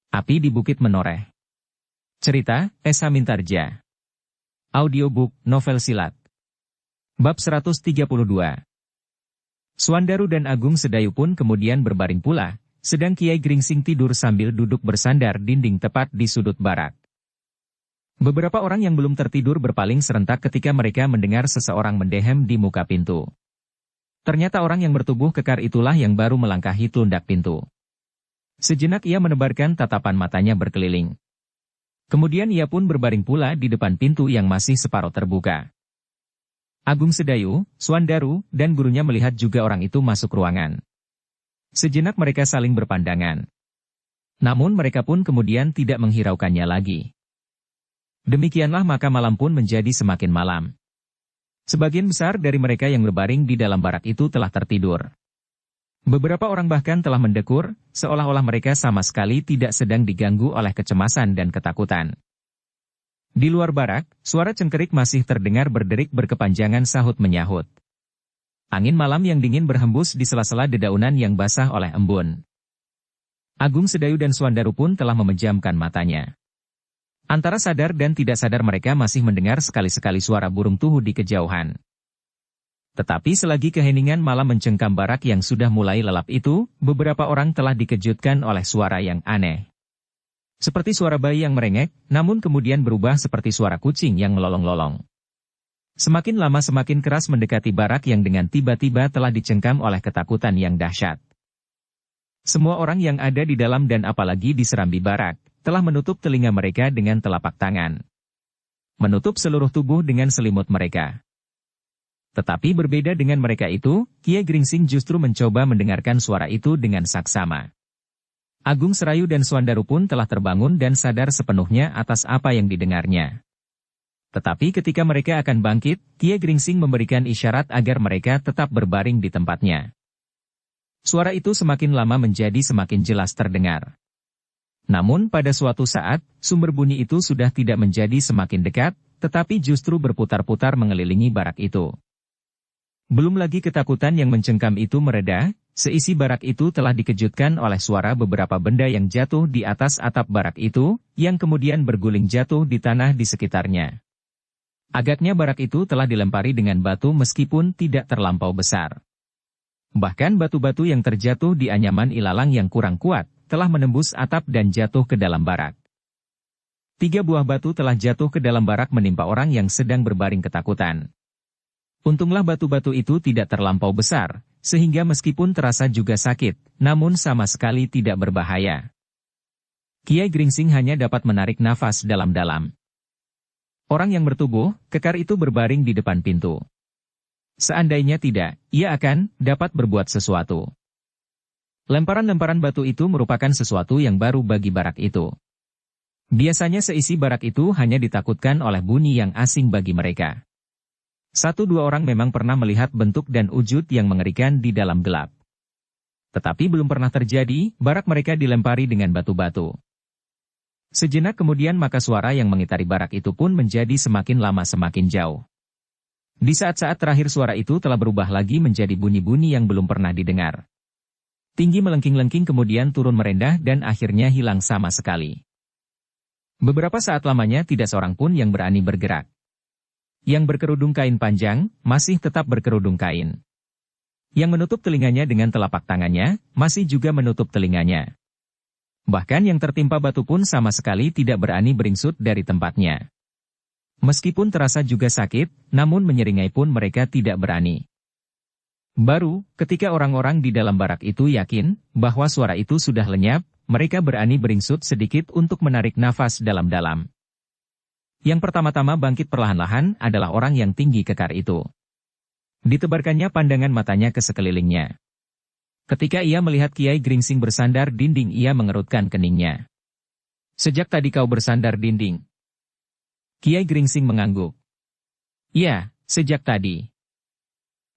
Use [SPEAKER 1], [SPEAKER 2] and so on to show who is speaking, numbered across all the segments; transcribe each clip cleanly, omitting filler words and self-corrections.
[SPEAKER 1] Api di Bukit Menoreh. Cerita, Esa Mintarja. Audiobook, novel silat. Bab 132. Suandaru dan Agung Sedayu pun kemudian berbaring pula, sedang Kiai Gringsing tidur sambil duduk bersandar dinding tepat di sudut barak. Beberapa orang yang belum tertidur berpaling serentak ketika mereka mendengar seseorang mendehem di muka pintu. Ternyata orang yang bertubuh kekar itulah yang baru melangkahi telundak pintu. Sejenak ia menebarkan tatapan matanya berkeliling. Kemudian ia pun berbaring pula di depan pintu yang masih separuh terbuka. Agung Sedayu, Suandaru, dan gurunya melihat juga orang itu masuk ruangan. Sejenak mereka saling berpandangan. Namun mereka pun kemudian tidak menghiraukannya lagi. Demikianlah maka malam pun menjadi semakin malam. Sebagian besar dari mereka yang berbaring di dalam barak itu telah tertidur. Beberapa orang bahkan telah mendekur, seolah-olah mereka sama sekali tidak sedang diganggu oleh kecemasan dan ketakutan. Di luar barak, suara cengkerik masih terdengar berderik berkepanjangan sahut menyahut. Angin malam yang dingin berhembus di sela-sela dedaunan yang basah oleh embun. Agung Sedayu dan Suandaru pun telah memejamkan matanya. Antara sadar dan tidak sadar mereka masih mendengar sekali-sekali suara burung tuhu di kejauhan. Tetapi selagi keheningan malam mencengkam barak yang sudah mulai lelap itu, beberapa orang telah dikejutkan oleh suara yang aneh. Seperti suara bayi yang merengek, namun kemudian berubah seperti suara kucing yang melolong-lolong. Semakin lama semakin keras mendekati barak yang dengan tiba-tiba telah dicengkam oleh ketakutan yang dahsyat. Semua orang yang ada di dalam dan apalagi di serambi barak, telah menutup telinga mereka dengan telapak tangan. Menutup seluruh tubuh dengan selimut mereka. Tetapi berbeda dengan mereka itu, Kiai Gringsing justru mencoba mendengarkan suara itu dengan saksama. Agung Sedayu dan Suandaru pun telah terbangun dan sadar sepenuhnya atas apa yang didengarnya. Tetapi ketika mereka akan bangkit, Kiai Gringsing memberikan isyarat agar mereka tetap berbaring di tempatnya. Suara itu semakin lama menjadi semakin jelas terdengar. Namun pada suatu saat, sumber bunyi itu sudah tidak menjadi semakin dekat, tetapi justru berputar-putar mengelilingi barak itu. Belum lagi ketakutan yang mencengkam itu mereda, seisi barak itu telah dikejutkan oleh suara beberapa benda yang jatuh di atas atap barak itu, yang kemudian berguling jatuh di tanah di sekitarnya. Agaknya barak itu telah dilempari dengan batu meskipun tidak terlampau besar. Bahkan batu-batu yang terjatuh di anyaman ilalang yang kurang kuat, telah menembus atap dan jatuh ke dalam barak. 3 buah batu telah jatuh ke dalam barak menimpa orang yang sedang berbaring ketakutan. Untunglah batu-batu itu tidak terlampau besar, sehingga meskipun terasa juga sakit, namun sama sekali tidak berbahaya. Kiai Gringsing hanya dapat menarik nafas dalam-dalam. Orang yang bertubuh kekar itu berbaring di depan pintu. Seandainya tidak, ia akan dapat berbuat sesuatu. Lemparan-lemparan batu itu merupakan sesuatu yang baru bagi barak itu. Biasanya seisi barak itu hanya ditakutkan oleh bunyi yang asing bagi mereka. 1-2 orang memang pernah melihat bentuk dan wujud yang mengerikan di dalam gelap. Tetapi belum pernah terjadi, barak mereka dilempari dengan batu-batu. Sejenak kemudian maka suara yang mengitari barak itu pun menjadi semakin lama semakin jauh. Di saat-saat terakhir suara itu telah berubah lagi menjadi bunyi-bunyi yang belum pernah didengar. Tinggi melengking-lengking kemudian turun merendah dan akhirnya hilang sama sekali. Beberapa saat lamanya tidak seorang pun yang berani bergerak. Yang berkerudung kain panjang, masih tetap berkerudung kain. Yang menutup telinganya dengan telapak tangannya, masih juga menutup telinganya. Bahkan yang tertimpa batu pun sama sekali tidak berani beringsut dari tempatnya. Meskipun terasa juga sakit, namun menyeringai pun mereka tidak berani. Baru, ketika orang-orang di dalam barak itu yakin bahwa suara itu sudah lenyap, mereka berani beringsut sedikit untuk menarik nafas dalam-dalam. Yang pertama-tama bangkit perlahan-lahan adalah orang yang tinggi kekar itu. Ditebarkannya pandangan matanya ke sekelilingnya. Ketika ia melihat Kiai Gringsing bersandar dinding, ia mengerutkan keningnya. "Sejak tadi kau bersandar dinding?" Kiai Gringsing mengangguk. "Ya, sejak tadi."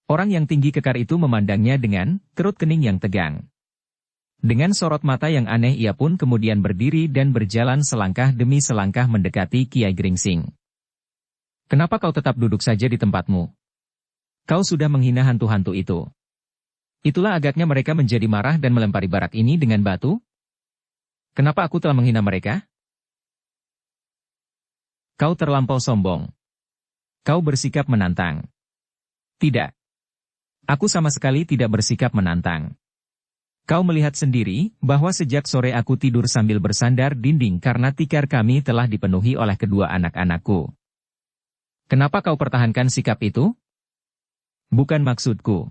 [SPEAKER 1] Orang yang tinggi kekar itu memandangnya dengan kerut kening yang tegang. Dengan sorot mata yang aneh ia pun kemudian berdiri dan berjalan selangkah demi selangkah mendekati Kiai Gringsing. "Kenapa kau tetap duduk saja di tempatmu? Kau sudah menghina hantu-hantu itu." Itulah agaknya mereka menjadi marah dan melempari barak ini dengan batu? Kenapa aku telah menghina mereka? Kau terlampau sombong. Kau bersikap menantang. Tidak. Aku sama sekali tidak bersikap menantang. Kau melihat sendiri, bahwa sejak sore aku tidur sambil bersandar dinding karena tikar kami telah dipenuhi oleh kedua anak-anakku. Kenapa kau pertahankan sikap itu? Bukan maksudku.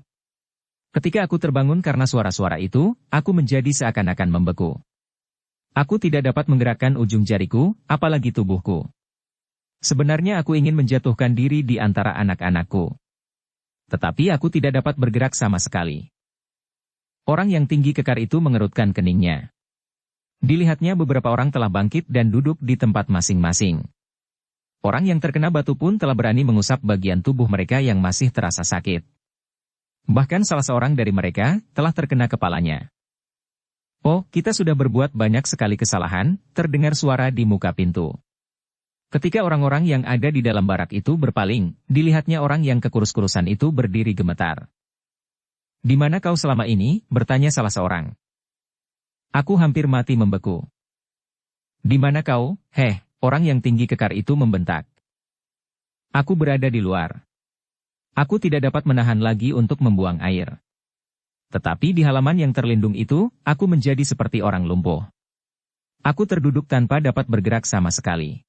[SPEAKER 1] Ketika aku terbangun karena suara-suara itu, aku menjadi seakan-akan membeku. Aku tidak dapat menggerakkan ujung jariku, apalagi tubuhku. Sebenarnya aku ingin menjatuhkan diri di antara anak-anakku. Tetapi aku tidak dapat bergerak sama sekali. Orang yang tinggi kekar itu mengerutkan keningnya. Dilihatnya beberapa orang telah bangkit dan duduk di tempat masing-masing. Orang yang terkena batu pun telah berani mengusap bagian tubuh mereka yang masih terasa sakit. Bahkan salah seorang dari mereka telah terkena kepalanya. Oh, kita sudah berbuat banyak sekali kesalahan, terdengar suara di muka pintu. Ketika orang-orang yang ada di dalam barak itu berpaling, dilihatnya orang yang kekurus-kurusan itu berdiri gemetar. "Di mana kau selama ini?" bertanya salah seorang. "Aku hampir mati membeku." "Di mana kau, heh?" orang yang tinggi kekar itu membentak. "Aku berada di luar. Aku tidak dapat menahan lagi untuk membuang air. Tetapi di halaman yang terlindung itu, aku menjadi seperti orang lumpuh. Aku terduduk tanpa dapat bergerak sama sekali.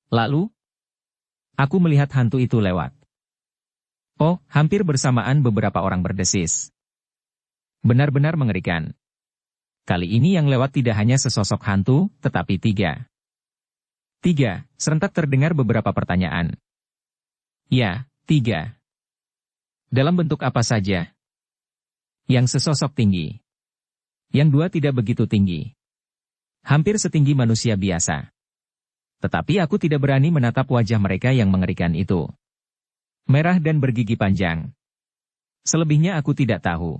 [SPEAKER 1] Lalu, aku melihat hantu itu lewat. Oh, hampir bersamaan beberapa orang berdesis. Benar-benar mengerikan. Kali ini yang lewat tidak hanya sesosok hantu, tetapi tiga. Tiga, serentak terdengar beberapa pertanyaan. Ya, tiga. Dalam bentuk apa saja? Yang sesosok tinggi. Yang dua tidak begitu tinggi. Hampir setinggi manusia biasa. Tetapi aku tidak berani menatap wajah mereka yang mengerikan itu. Merah dan bergigi panjang. Selebihnya aku tidak tahu.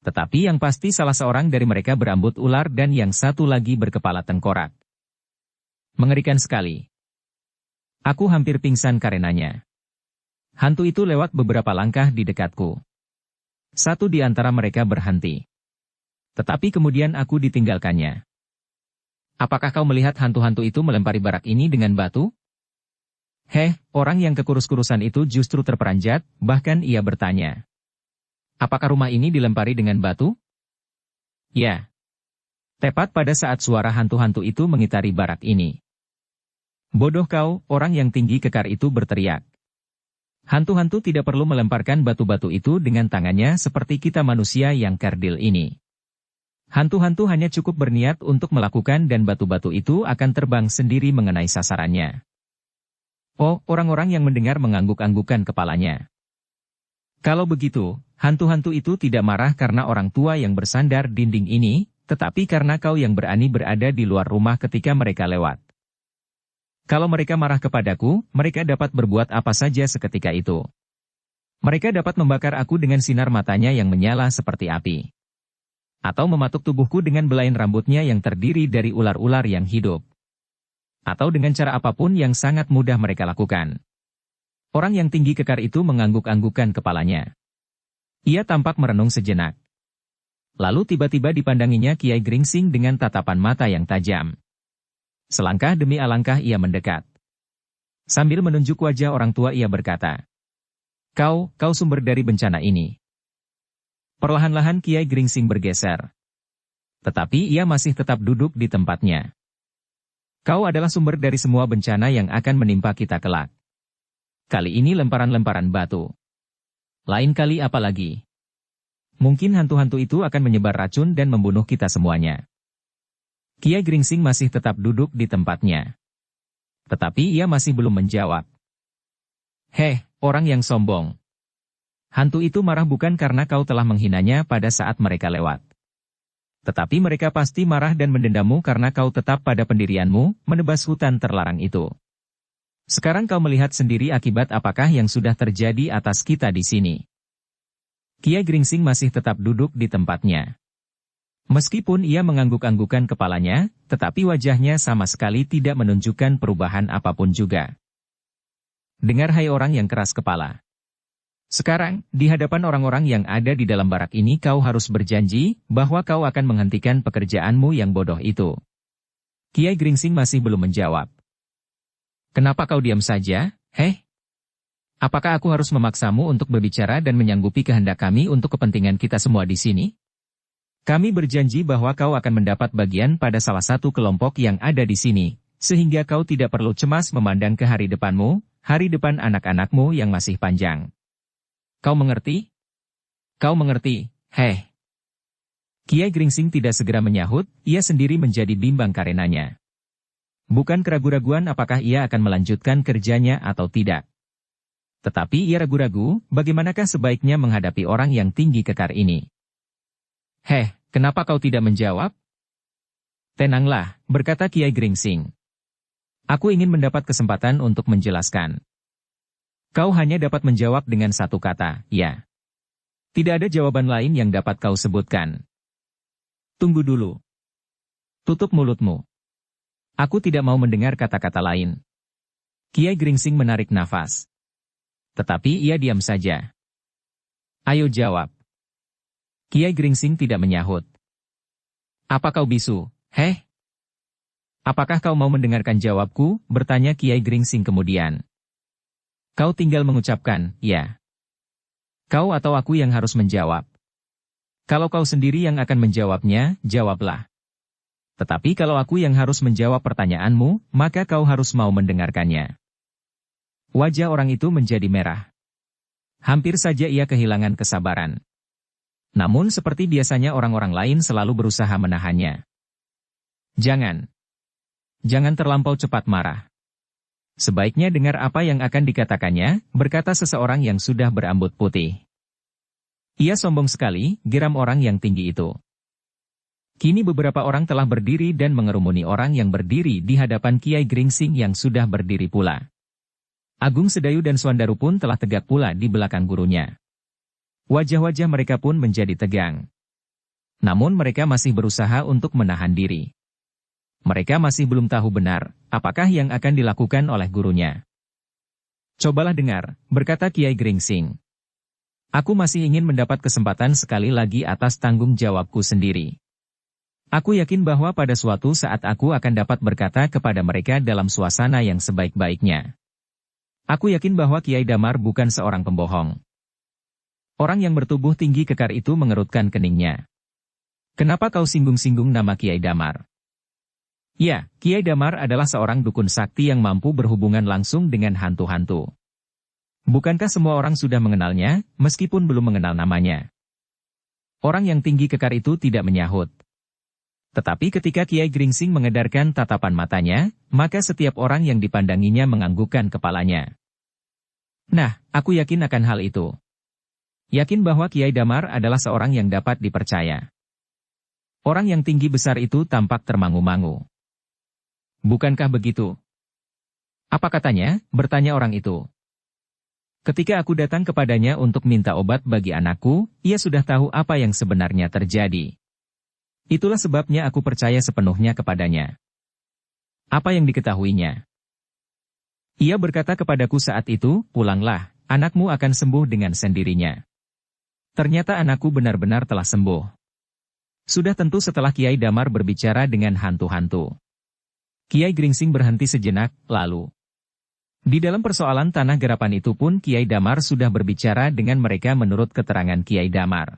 [SPEAKER 1] Tetapi yang pasti salah seorang dari mereka berambut ular dan yang satu lagi berkepala tengkorak. Mengerikan sekali. Aku hampir pingsan karenanya. Hantu itu lewat beberapa langkah di dekatku. Satu di antara mereka berhenti. Tetapi kemudian aku ditinggalkannya. Apakah kau melihat hantu-hantu itu melempari barak ini dengan batu? Heh, orang yang kekurus-kurusan itu justru terperanjat, bahkan ia bertanya. Apakah rumah ini dilempari dengan batu? Ya. Tepat pada saat suara hantu-hantu itu mengitari barak ini. Bodoh kau, orang yang tinggi kekar itu berteriak. Hantu-hantu tidak perlu melemparkan batu-batu itu dengan tangannya seperti kita manusia yang kerdil ini. Hantu-hantu hanya cukup berniat untuk melakukan dan batu-batu itu akan terbang sendiri mengenai sasarannya. Oh, orang-orang yang mendengar mengangguk-anggukan kepalanya. Kalau begitu, hantu-hantu itu tidak marah karena orang tua yang bersandar dinding ini, tetapi karena kau yang berani berada di luar rumah ketika mereka lewat. Kalau mereka marah kepadaku, mereka dapat berbuat apa saja seketika itu. Mereka dapat membakar aku dengan sinar matanya yang menyala seperti api. Atau mematuk tubuhku dengan belayan rambutnya yang terdiri dari ular-ular yang hidup. Atau dengan cara apapun yang sangat mudah mereka lakukan. Orang yang tinggi kekar itu mengangguk-anggukan kepalanya. Ia tampak merenung sejenak. Lalu tiba-tiba dipandanginya Kiai Gringsing dengan tatapan mata yang tajam. Selangkah demi alangkah ia mendekat. Sambil menunjuk wajah orang tua ia berkata, kau sumber dari bencana ini." Perlahan-lahan Kiai Gringsing bergeser. Tetapi ia masih tetap duduk di tempatnya. "Kau adalah sumber dari semua bencana yang akan menimpa kita kelak. Kali ini lemparan-lemparan batu. Lain kali apa lagi? Mungkin hantu-hantu itu akan menyebar racun dan membunuh kita semuanya." Kiai Gringsing masih tetap duduk di tempatnya. Tetapi ia masih belum menjawab. "Heh, orang yang sombong. Hantu itu marah bukan karena kau telah menghinanya pada saat mereka lewat. Tetapi mereka pasti marah dan mendendammu karena kau tetap pada pendirianmu, menebas hutan terlarang itu. Sekarang kau melihat sendiri akibat apakah yang sudah terjadi atas kita di sini." Kiai Gringsing masih tetap duduk di tempatnya. Meskipun ia mengangguk-anggukan kepalanya, tetapi wajahnya sama sekali tidak menunjukkan perubahan apapun juga. "Dengar hai orang yang keras kepala. Sekarang, di hadapan orang-orang yang ada di dalam barak ini kau harus berjanji bahwa kau akan menghentikan pekerjaanmu yang bodoh itu. Kiai Gringsing masih belum menjawab. Kenapa kau diam saja, heh? Apakah aku harus memaksamu untuk berbicara dan menyanggupi kehendak kami untuk kepentingan kita semua di sini? Kami berjanji bahwa kau akan mendapat bagian pada salah satu kelompok yang ada di sini, sehingga kau tidak perlu cemas memandang ke hari depanmu, hari depan anak-anakmu yang masih panjang. Kau mengerti? Kau mengerti, heh. Kiai Gringsing tidak segera menyahut, ia sendiri menjadi bimbang karenanya. Bukan keraguan-raguan apakah ia akan melanjutkan kerjanya atau tidak. Tetapi ia ragu-ragu, bagaimanakah sebaiknya menghadapi orang yang tinggi kekar ini. Heh, kenapa kau tidak menjawab? Tenanglah, berkata Kiai Gringsing. Aku ingin mendapat kesempatan untuk menjelaskan. Kau hanya dapat menjawab dengan satu kata, ya. Tidak ada jawaban lain yang dapat kau sebutkan. Tunggu dulu. Tutup mulutmu. Aku tidak mau mendengar kata-kata lain. Kiai Gringsing menarik nafas. Tetapi ia diam saja. Ayo jawab. Kiai Gringsing tidak menyahut. Apa kau bisu, heh? Apakah kau mau mendengarkan jawabku? Bertanya Kiai Gringsing kemudian. Kau tinggal mengucapkan, ya. Kau atau aku yang harus menjawab. Kalau kau sendiri yang akan menjawabnya, jawablah. Tetapi kalau aku yang harus menjawab pertanyaanmu, maka kau harus mau mendengarkannya. Wajah orang itu menjadi merah. Hampir saja ia kehilangan kesabaran. Namun seperti biasanya orang-orang lain selalu berusaha menahannya. Jangan. Jangan terlampau cepat marah. Sebaiknya dengar apa yang akan dikatakannya, berkata seseorang yang sudah berambut putih. Ia sombong sekali, geram orang yang tinggi itu. Kini beberapa orang telah berdiri dan mengerumuni orang yang berdiri di hadapan Kiai Gringsing yang sudah berdiri pula. Agung Sedayu dan Swandaru pun telah tegak pula di belakang gurunya. Wajah-wajah mereka pun menjadi tegang. Namun mereka masih berusaha untuk menahan diri. Mereka masih belum tahu benar, apakah yang akan dilakukan oleh gurunya. Cobalah dengar, berkata Kiai Gringsing. Aku masih ingin mendapat kesempatan sekali lagi atas tanggung jawabku sendiri. Aku yakin bahwa pada suatu saat aku akan dapat berkata kepada mereka dalam suasana yang sebaik-baiknya. Aku yakin bahwa Kiai Damar bukan seorang pembohong. Orang yang bertubuh tinggi kekar itu mengerutkan keningnya. Kenapa kau singgung-singgung nama Kiai Damar? Ya, Kiai Damar adalah seorang dukun sakti yang mampu berhubungan langsung dengan hantu-hantu. Bukankah semua orang sudah mengenalnya, meskipun belum mengenal namanya? Orang yang tinggi kekar itu tidak menyahut. Tetapi ketika Kiai Gringsing mengedarkan tatapan matanya, maka setiap orang yang dipandanginya menganggukkan kepalanya. Nah, aku yakin akan hal itu. Yakin bahwa Kiai Damar adalah seorang yang dapat dipercaya. Orang yang tinggi besar itu tampak termangu-mangu. Bukankah begitu? Apa katanya? Bertanya orang itu. Ketika aku datang kepadanya untuk minta obat bagi anakku, ia sudah tahu apa yang sebenarnya terjadi. Itulah sebabnya aku percaya sepenuhnya kepadanya. Apa yang diketahuinya? Ia berkata kepadaku saat itu, pulanglah, anakmu akan sembuh dengan sendirinya. Ternyata anakku benar-benar telah sembuh. Sudah tentu setelah Kiai Damar berbicara dengan hantu-hantu. Kiai Gringsing berhenti sejenak, lalu. Di dalam persoalan tanah garapan itu pun Kiai Damar sudah berbicara dengan mereka menurut keterangan Kiai Damar.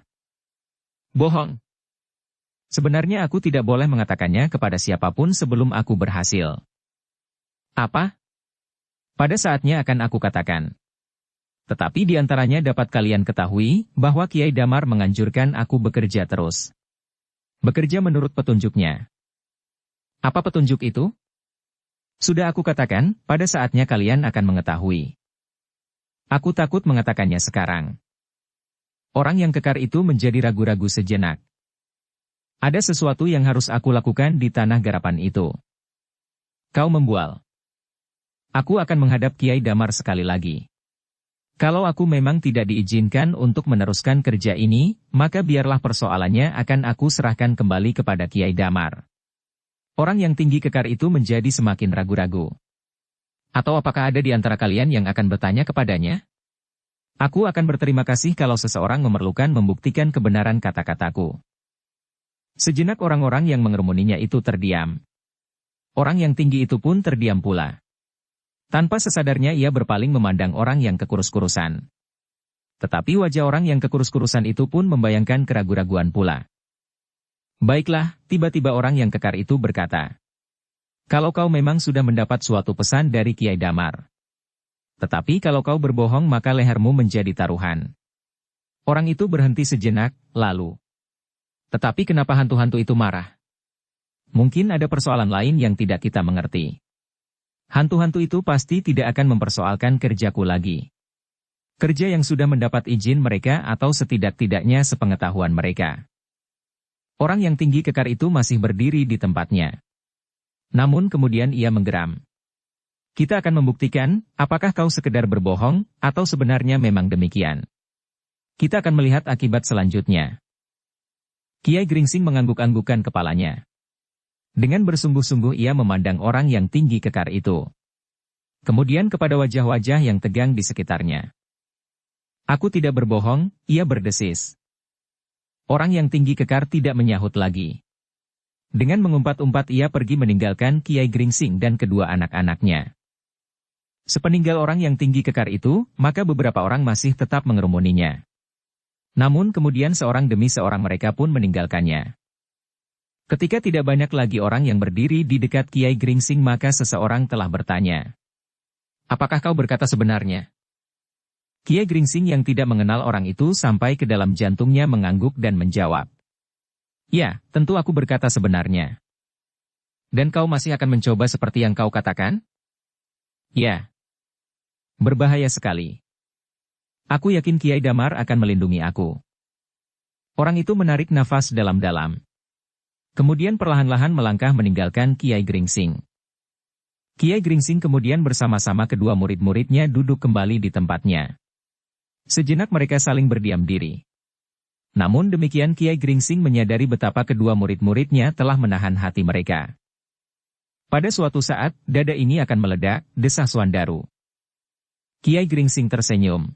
[SPEAKER 1] Bohong. Sebenarnya aku tidak boleh mengatakannya kepada siapapun sebelum aku berhasil. Apa? Pada saatnya akan aku katakan. Tetapi di antaranya dapat kalian ketahui bahwa Kiai Damar menganjurkan aku bekerja terus. Bekerja menurut petunjuknya. Apa petunjuk itu? Sudah aku katakan, pada saatnya kalian akan mengetahui. Aku takut mengatakannya sekarang. Orang yang kekar itu menjadi ragu-ragu sejenak. Ada sesuatu yang harus aku lakukan di tanah garapan itu. Kau membual. Aku akan menghadap Kiai Damar sekali lagi. Kalau aku memang tidak diizinkan untuk meneruskan kerja ini, maka biarlah persoalannya akan aku serahkan kembali kepada Kiai Damar. Orang yang tinggi kekar itu menjadi semakin ragu-ragu. Atau apakah ada di antara kalian yang akan bertanya kepadanya? Aku akan berterima kasih kalau seseorang memerlukan membuktikan kebenaran kata-kataku. Sejenak orang-orang yang mengerumuninya itu terdiam. Orang yang tinggi itu pun terdiam pula. Tanpa sesadarnya ia berpaling memandang orang yang kekurus-kurusan. Tetapi wajah orang yang kekurus-kurusan itu pun membayangkan keraguan-raguan pula. Baiklah, tiba-tiba orang yang kekar itu berkata, "Kalau kau memang sudah mendapat suatu pesan dari Kiai Damar. Tetapi kalau kau berbohong maka lehermu menjadi taruhan." Orang itu berhenti sejenak, lalu. Tetapi kenapa hantu-hantu itu marah? Mungkin ada persoalan lain yang tidak kita mengerti. Hantu-hantu itu pasti tidak akan mempersoalkan kerjaku lagi. Kerja yang sudah mendapat izin mereka atau setidak-tidaknya sepengetahuan mereka. Orang yang tinggi kekar itu masih berdiri di tempatnya. Namun kemudian ia menggeram. Kita akan membuktikan, apakah kau sekedar berbohong, atau sebenarnya memang demikian. Kita akan melihat akibat selanjutnya. Kiai Gringsing mengangguk-anggukkan kepalanya. Dengan bersungguh-sungguh ia memandang orang yang tinggi kekar itu. Kemudian kepada wajah-wajah yang tegang di sekitarnya. Aku tidak berbohong, ia berdesis. Orang yang tinggi kekar tidak menyahut lagi. Dengan mengumpat-umpat ia pergi meninggalkan Kiai Gringsing dan kedua anak-anaknya. Sepeninggal orang yang tinggi kekar itu, maka beberapa orang masih tetap mengerumuninya. Namun kemudian seorang demi seorang mereka pun meninggalkannya. Ketika tidak banyak lagi orang yang berdiri di dekat Kiai Gringsing maka seseorang telah bertanya. Apakah kau berkata sebenarnya? Kiai Gringsing yang tidak mengenal orang itu sampai ke dalam jantungnya mengangguk dan menjawab. Ya, tentu aku berkata sebenarnya. Dan kau masih akan mencoba seperti yang kau katakan? Ya. Berbahaya sekali. Aku yakin Kiai Damar akan melindungi aku. Orang itu menarik nafas dalam-dalam. Kemudian perlahan-lahan melangkah meninggalkan Kiai Gringsing. Kiai Gringsing kemudian bersama-sama kedua murid-muridnya duduk kembali di tempatnya. Sejenak mereka saling berdiam diri. Namun demikian Kiai Gringsing menyadari betapa kedua murid-muridnya telah menahan hati mereka. Pada suatu saat, dada ini akan meledak, desah Suandaru. Kiai Gringsing tersenyum.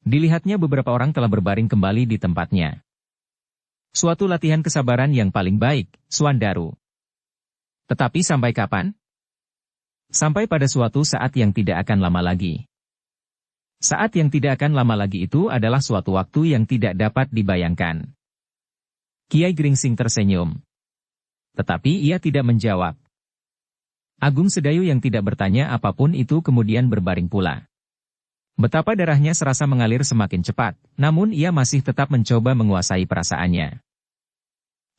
[SPEAKER 1] Dilihatnya beberapa orang telah berbaring kembali di tempatnya. Suatu latihan kesabaran yang paling baik, Suandaru. Tetapi sampai kapan? Sampai pada suatu saat yang tidak akan lama lagi. Saat yang tidak akan lama lagi itu adalah suatu waktu yang tidak dapat dibayangkan. Kiai Gringsing tersenyum. Tetapi ia tidak menjawab. Agung Sedayu yang tidak bertanya apapun itu kemudian berbaring pula. Betapa darahnya serasa mengalir semakin cepat, namun ia masih tetap mencoba menguasai perasaannya.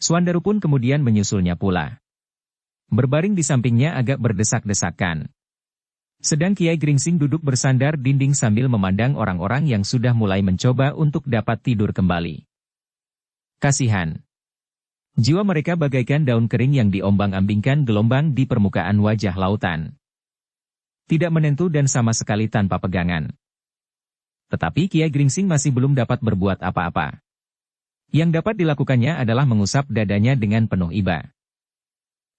[SPEAKER 1] Suandaru pun kemudian menyusulnya pula. Berbaring di sampingnya agak berdesak-desakan. Sedang Kiai Gringsing duduk bersandar dinding sambil memandang orang-orang yang sudah mulai mencoba untuk dapat tidur kembali. Kasihan. Jiwa mereka bagaikan daun kering yang diombang-ambingkan gelombang di permukaan wajah lautan. Tidak menentu dan sama sekali tanpa pegangan. Tetapi Kiai Gringsing masih belum dapat berbuat apa-apa. Yang dapat dilakukannya adalah mengusap dadanya dengan penuh iba.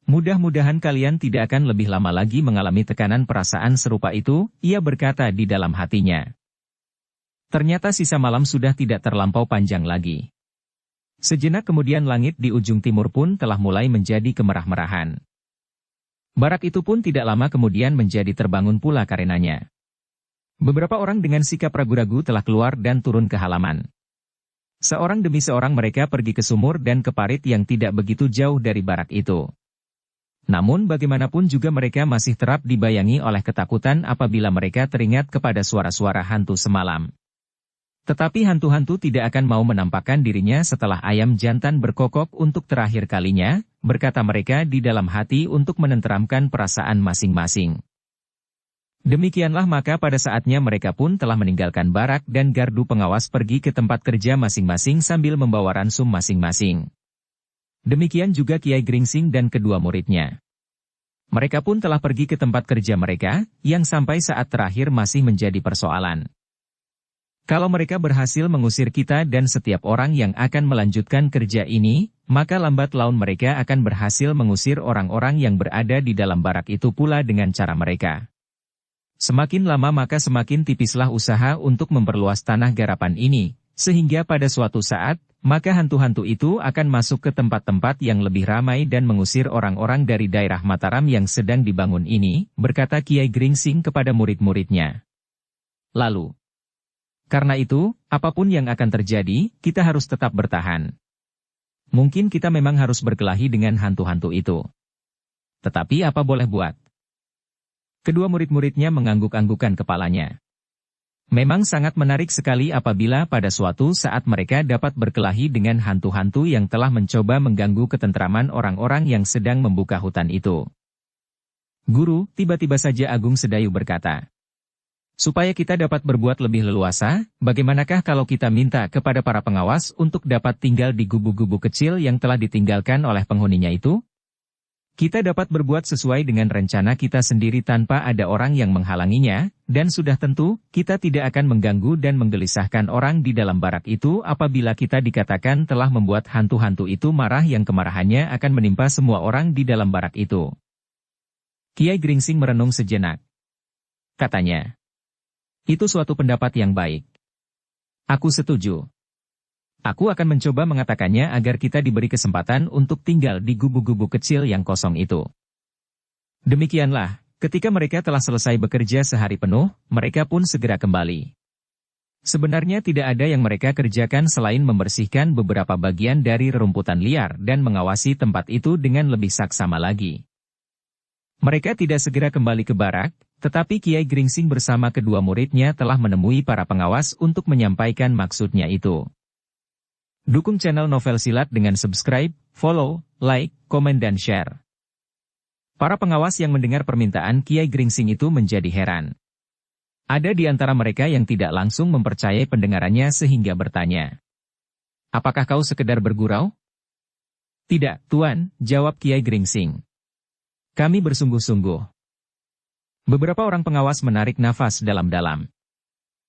[SPEAKER 1] Mudah-mudahan kalian tidak akan lebih lama lagi mengalami tekanan perasaan serupa itu, ia berkata di dalam hatinya. Ternyata sisa malam sudah tidak terlampau panjang lagi. Sejenak kemudian langit di ujung timur pun telah mulai menjadi kemerah-merahan. Barak itu pun tidak lama kemudian menjadi terbangun pula karenanya. Beberapa orang dengan sikap ragu-ragu telah keluar dan turun ke halaman. Seorang demi seorang mereka pergi ke sumur dan ke parit yang tidak begitu jauh dari barak itu. Namun bagaimanapun juga mereka masih terap dibayangi oleh ketakutan apabila mereka teringat kepada suara-suara hantu semalam. Tetapi hantu-hantu tidak akan mau menampakkan dirinya setelah ayam jantan berkokok untuk terakhir kalinya, berkata mereka di dalam hati untuk menenteramkan perasaan masing-masing. Demikianlah maka pada saatnya mereka pun telah meninggalkan barak dan gardu pengawas pergi ke tempat kerja masing-masing sambil membawa ransum masing-masing. Demikian juga Kiai Gringsing dan kedua muridnya. Mereka pun telah pergi ke tempat kerja mereka, yang sampai saat terakhir masih menjadi persoalan. Kalau mereka berhasil mengusir kita dan setiap orang yang akan melanjutkan kerja ini, maka lambat laun mereka akan berhasil mengusir orang-orang yang berada di dalam barak itu pula dengan cara mereka. Semakin lama maka semakin tipislah usaha untuk memperluas tanah garapan ini, sehingga pada suatu saat, maka hantu-hantu itu akan masuk ke tempat-tempat yang lebih ramai dan mengusir orang-orang dari daerah Mataram yang sedang dibangun ini, berkata Kiai Gringsing kepada murid-muridnya. Lalu, karena itu, apapun yang akan terjadi, kita harus tetap bertahan. Mungkin kita memang harus berkelahi dengan hantu-hantu itu. Tetapi apa boleh buat? Kedua murid-muridnya mengangguk-anggukan kepalanya. Memang sangat menarik sekali apabila pada suatu saat mereka dapat berkelahi dengan hantu-hantu yang telah mencoba mengganggu ketentraman orang-orang yang sedang membuka hutan itu. Guru, tiba-tiba saja Agung Sedayu berkata. Supaya kita dapat berbuat lebih leluasa, bagaimanakah kalau kita minta kepada para pengawas untuk dapat tinggal di gubuk-gubuk kecil yang telah ditinggalkan oleh penghuninya itu? Kita dapat berbuat sesuai dengan rencana kita sendiri tanpa ada orang yang menghalanginya, dan sudah tentu, kita tidak akan mengganggu dan menggelisahkan orang di dalam barak itu apabila kita dikatakan telah membuat hantu-hantu itu marah yang kemarahannya akan menimpa semua orang di dalam barak itu. Kiai Gringsing merenung sejenak. Katanya, itu suatu pendapat yang baik. Aku setuju. Aku akan mencoba mengatakannya agar kita diberi kesempatan untuk tinggal di gubuk-gubuk kecil yang kosong itu. Demikianlah, ketika mereka telah selesai bekerja sehari penuh, mereka pun segera kembali. Sebenarnya tidak ada yang mereka kerjakan selain membersihkan beberapa bagian dari rerumputan liar dan mengawasi tempat itu dengan lebih saksama lagi. Mereka tidak segera kembali ke barak, tetapi Kiai Gringsing bersama kedua muridnya telah menemui para pengawas untuk menyampaikan maksudnya itu. Dukung channel Novel Silat dengan subscribe, follow, like, komen dan share. Para pengawas yang mendengar permintaan Kiai Gringsing itu menjadi heran. Ada di antara mereka yang tidak langsung mempercayai pendengarannya sehingga bertanya. Apakah kau sekedar bergurau? Tidak, Tuan, jawab Kiai Gringsing. Kami bersungguh-sungguh. Beberapa orang pengawas menarik nafas dalam-dalam.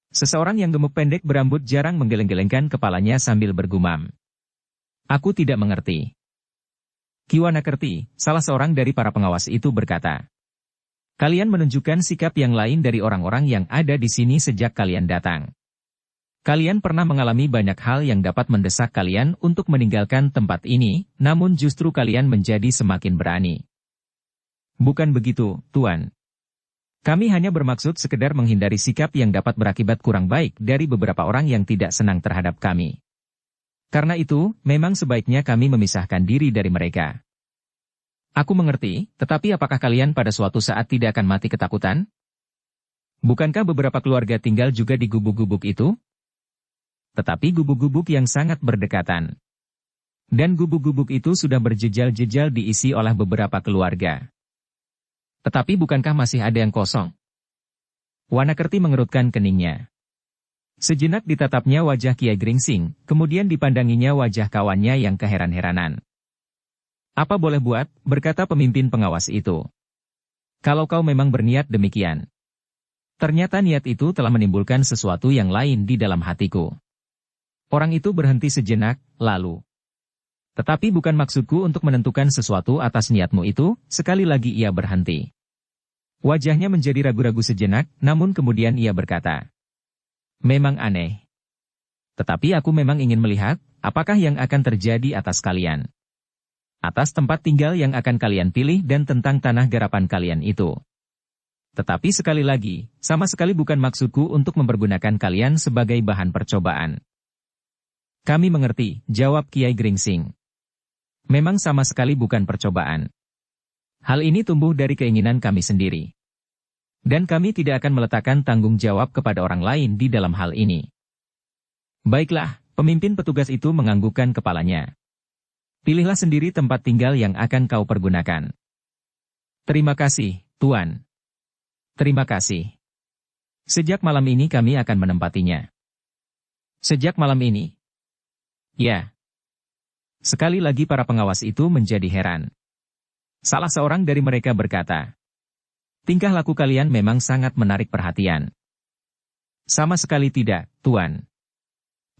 [SPEAKER 1] Seseorang yang gemuk pendek berambut jarang menggeleng-gelengkan kepalanya sambil bergumam. Aku tidak mengerti. Kiwanakerti, salah seorang dari para pengawas itu berkata. Kalian menunjukkan sikap yang lain dari orang-orang yang ada di sini sejak kalian datang. Kalian pernah mengalami banyak hal yang dapat mendesak kalian untuk meninggalkan tempat ini, namun justru kalian menjadi semakin berani. Bukan begitu, Tuan. Kami hanya bermaksud sekedar menghindari sikap yang dapat berakibat kurang baik dari beberapa orang yang tidak senang terhadap kami. Karena itu, memang sebaiknya kami memisahkan diri dari mereka. Aku mengerti, tetapi apakah kalian pada suatu saat tidak akan mati ketakutan? Bukankah beberapa keluarga tinggal juga di gubuk-gubuk itu? Tetapi gubuk-gubuk yang sangat berdekatan. Dan gubuk-gubuk itu sudah berjejal-jejal diisi oleh beberapa keluarga. Tetapi bukankah masih ada yang kosong? Wanakerti mengerutkan keningnya. Sejenak ditatapnya wajah Kiai Gringsing, kemudian dipandanginya wajah kawannya yang keheran-heranan. Apa boleh buat, berkata pemimpin pengawas itu. Kalau kau memang berniat demikian. Ternyata niat itu telah menimbulkan sesuatu yang lain di dalam hatiku. Orang itu berhenti sejenak, lalu. Tetapi bukan maksudku untuk menentukan sesuatu atas niatmu itu, sekali lagi ia berhenti. Wajahnya menjadi ragu-ragu sejenak, namun kemudian ia berkata. Memang aneh. Tetapi aku memang ingin melihat, apakah yang akan terjadi atas kalian. Atas tempat tinggal yang akan kalian pilih dan tentang tanah garapan kalian itu. Tetapi sekali lagi, sama sekali bukan maksudku untuk mempergunakan kalian sebagai bahan percobaan. Kami mengerti, jawab Kiai Gringsing. Memang sama sekali bukan percobaan. Hal ini tumbuh dari keinginan kami sendiri. Dan kami tidak akan meletakkan tanggung jawab kepada orang lain di dalam hal ini. Baiklah, pemimpin petugas itu menganggukkan kepalanya. Pilihlah sendiri tempat tinggal yang akan kau pergunakan. Terima kasih, Tuan. Terima kasih. Sejak malam ini kami akan menempatinya. Sejak malam ini? Ya. Sekali lagi para pengawas itu menjadi heran. Salah seorang dari mereka berkata, tingkah laku kalian memang sangat menarik perhatian. Sama sekali tidak, Tuan.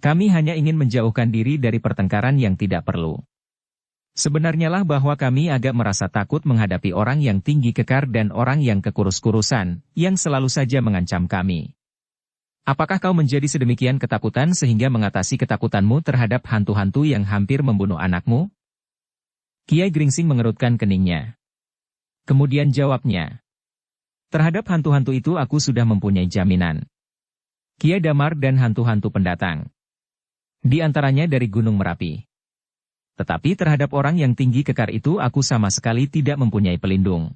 [SPEAKER 1] Kami hanya ingin menjauhkan diri dari pertengkaran yang tidak perlu. Sebenarnya lah bahwa kami agak merasa takut menghadapi orang yang tinggi kekar dan orang yang kekurus-kurusan, yang selalu saja mengancam kami. Apakah kau menjadi sedemikian ketakutan sehingga mengatasi ketakutanmu terhadap hantu-hantu yang hampir membunuh anakmu? Kiai Gringsing mengerutkan keningnya. Kemudian jawabnya. Terhadap hantu-hantu itu aku sudah mempunyai jaminan. Kiai Damar dan hantu-hantu pendatang. Di antaranya dari Gunung Merapi. Tetapi terhadap orang yang tinggi kekar itu aku sama sekali tidak mempunyai pelindung.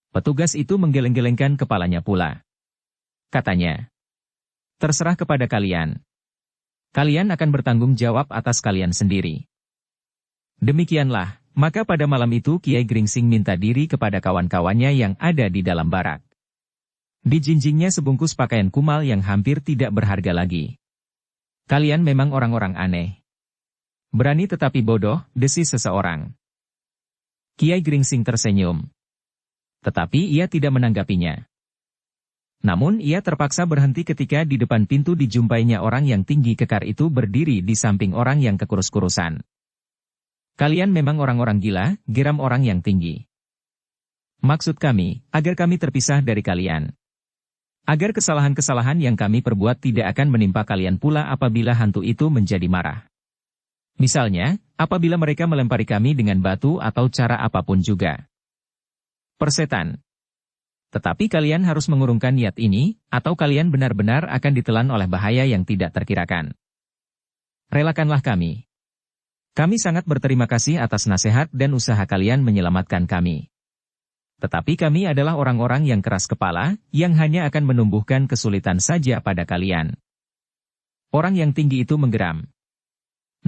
[SPEAKER 1] Petugas itu menggeleng-gelengkan kepalanya pula. Katanya, terserah kepada kalian. Kalian akan bertanggung jawab atas kalian sendiri. Demikianlah, maka pada malam itu Kiai Gringsing minta diri kepada kawan-kawannya yang ada di dalam barak. Dijinjingnya sebungkus pakaian kumal yang hampir tidak berharga lagi. Kalian memang orang-orang aneh. Berani tetapi bodoh, desis seseorang. Kiai Gringsing tersenyum. Tetapi ia tidak menanggapinya. Namun ia terpaksa berhenti ketika di depan pintu dijumpainya orang yang tinggi kekar itu berdiri di samping orang yang kekurus-kurusan. Kalian memang orang-orang gila, geram orang yang tinggi. Maksud kami, agar kami terpisah dari kalian. Agar kesalahan-kesalahan yang kami perbuat tidak akan menimpa kalian pula apabila hantu itu menjadi marah. Misalnya, apabila mereka melempari kami dengan batu atau cara apapun juga. Persetan. Tetapi kalian harus mengurungkan niat ini, atau kalian benar-benar akan ditelan oleh bahaya yang tidak terkirakan. Relakanlah kami. Kami sangat berterima kasih atas nasihat dan usaha kalian menyelamatkan kami. Tetapi kami adalah orang-orang yang keras kepala, yang hanya akan menumbuhkan kesulitan saja pada kalian. Orang yang tinggi itu menggeram.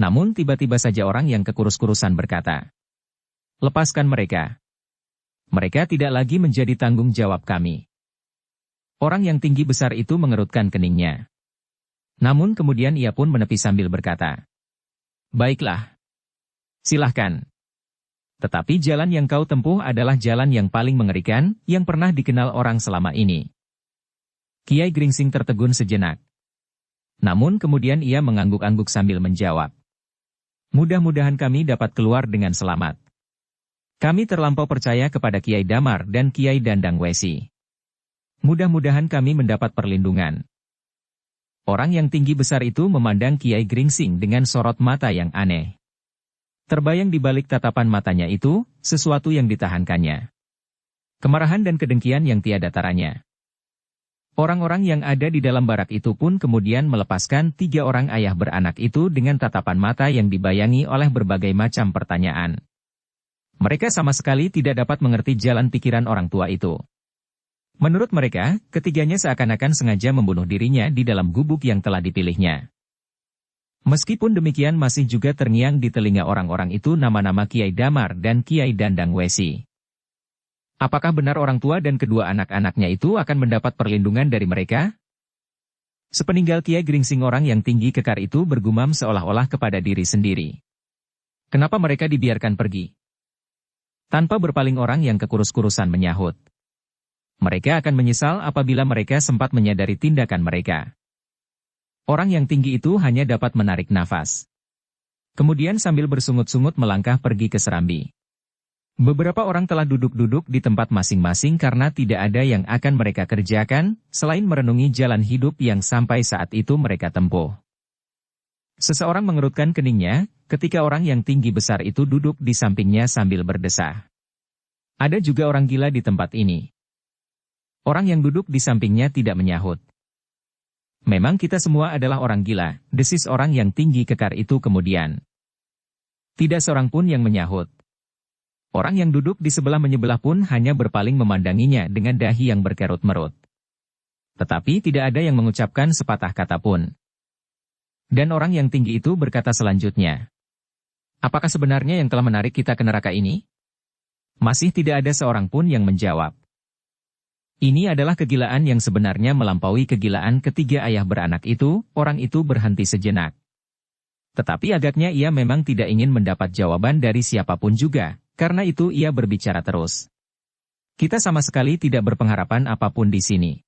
[SPEAKER 1] Namun tiba-tiba saja orang yang kekurus-kurusan berkata, lepaskan mereka. Mereka tidak lagi menjadi tanggung jawab kami. Orang yang tinggi besar itu mengerutkan keningnya. Namun kemudian ia pun menepi sambil berkata, baiklah. Silahkan. Tetapi jalan yang kau tempuh adalah jalan yang paling mengerikan, yang pernah dikenal orang selama ini. Kiai Gringsing tertegun sejenak. Namun kemudian ia mengangguk-angguk sambil menjawab. Mudah-mudahan kami dapat keluar dengan selamat. Kami terlampau percaya kepada Kiai Damar dan Kiai Dandang Wesi. Mudah-mudahan kami mendapat perlindungan. Orang yang tinggi besar itu memandang Kiai Gringsing dengan sorot mata yang aneh. Terbayang di balik tatapan matanya itu, sesuatu yang ditahankannya. Kemarahan dan kedengkian yang tiada taranya. Orang-orang yang ada di dalam barak itu pun kemudian melepaskan 3 orang ayah beranak itu dengan tatapan mata yang dibayangi oleh berbagai macam pertanyaan. Mereka sama sekali tidak dapat mengerti jalan pikiran orang tua itu. Menurut mereka, ketiganya seakan-akan sengaja membunuh dirinya di dalam gubuk yang telah dipilihnya. Meskipun demikian masih juga terngiang di telinga orang-orang itu nama-nama Kiai Damar dan Kiai Dandang Wesi. Apakah benar orang tua dan kedua anak-anaknya itu akan mendapat perlindungan dari mereka? Sepeninggal Kiai Gringsing orang yang tinggi kekar itu bergumam seolah-olah kepada diri sendiri. Kenapa mereka dibiarkan pergi? Tanpa berpaling orang yang kekurus-kurusan menyahut. Mereka akan menyesal apabila mereka sempat menyadari tindakan mereka. Orang yang tinggi itu hanya dapat menarik nafas. Kemudian sambil bersungut-sungut melangkah pergi ke serambi. Beberapa orang telah duduk-duduk di tempat masing-masing karena tidak ada yang akan mereka kerjakan, selain merenungi jalan hidup yang sampai saat itu mereka tempuh. Seseorang mengerutkan keningnya, ketika orang yang tinggi besar itu duduk di sampingnya sambil berdesah. Ada juga orang gila di tempat ini. Orang yang duduk di sampingnya tidak menyahut. Memang kita semua adalah orang gila, desis orang yang tinggi kekar itu kemudian. Tidak seorang pun yang menyahut. Orang yang duduk di sebelah-menyebelah pun hanya berpaling memandanginya dengan dahi yang berkerut-merut. Tetapi tidak ada yang mengucapkan sepatah kata pun. Dan orang yang tinggi itu berkata selanjutnya. Apakah sebenarnya yang telah menarik kita ke neraka ini? Masih tidak ada seorang pun yang menjawab. Ini adalah kegilaan yang sebenarnya melampaui kegilaan ketiga ayah beranak itu, orang itu berhenti sejenak. Tetapi agaknya ia memang tidak ingin mendapat jawaban dari siapapun juga. Karena itu ia berbicara terus. Kita sama sekali tidak berpengharapan apapun di sini.